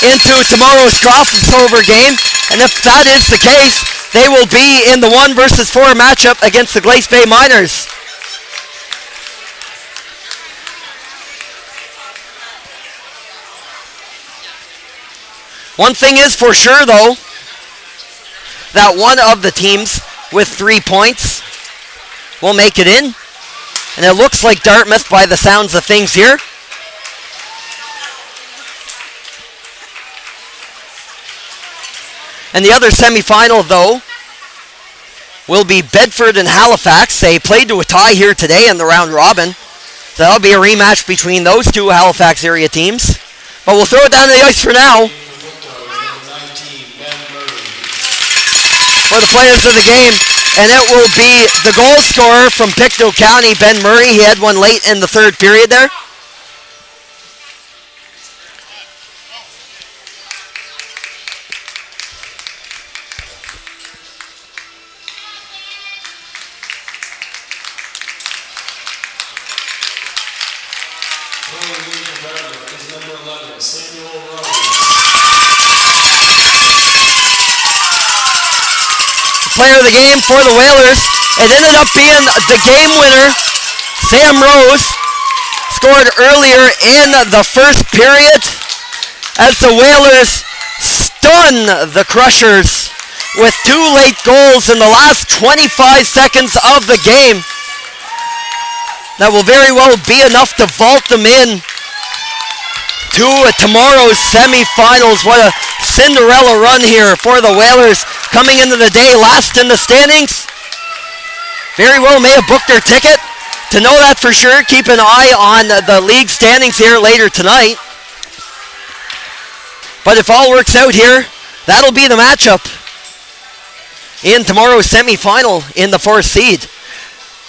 Speaker 1: into tomorrow's crossover game. And if that is the case, they will be in the 1 versus 4 matchup against the Glace Bay Miners. One thing is for sure though, that one of the teams with 3 points will make it in. And it looks like Dartmouth by the sounds of things here. And the other semifinal, though, will be Bedford and Halifax. They played to a tie here today in the round robin. So that'll be a rematch between those two Halifax area teams. But we'll throw it down to the ice for now. For the players of the game. And it will be the goal scorer from Pictou County, Ben Murray. He had one late in the 3rd period there. Player of the game for the Whalers. It ended up being the game winner. Sam Rose scored earlier in the 1st period as the Whalers stun the Crushers with 2 late goals in the last 25 seconds of the game. That will very well be enough to vault them in to tomorrow's semifinals. What a Cinderella run here for the Whalers, coming into the day last in the standings. Very well may have booked their ticket. To know that for sure, keep an eye on the league standings here later tonight. But if all works out here, that'll be the matchup in tomorrow's semifinal in the 4th seed.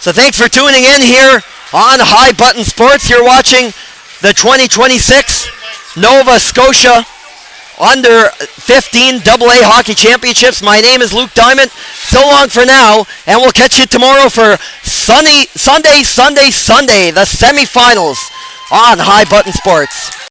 Speaker 1: So thanks for tuning in here on High Button Sports. You're watching the 2026 Nova Scotia Under 15 AA Hockey Championships. My name is Luke Diamond. So long for now, and we'll catch you tomorrow for Sunday, the semifinals on High Button Sports.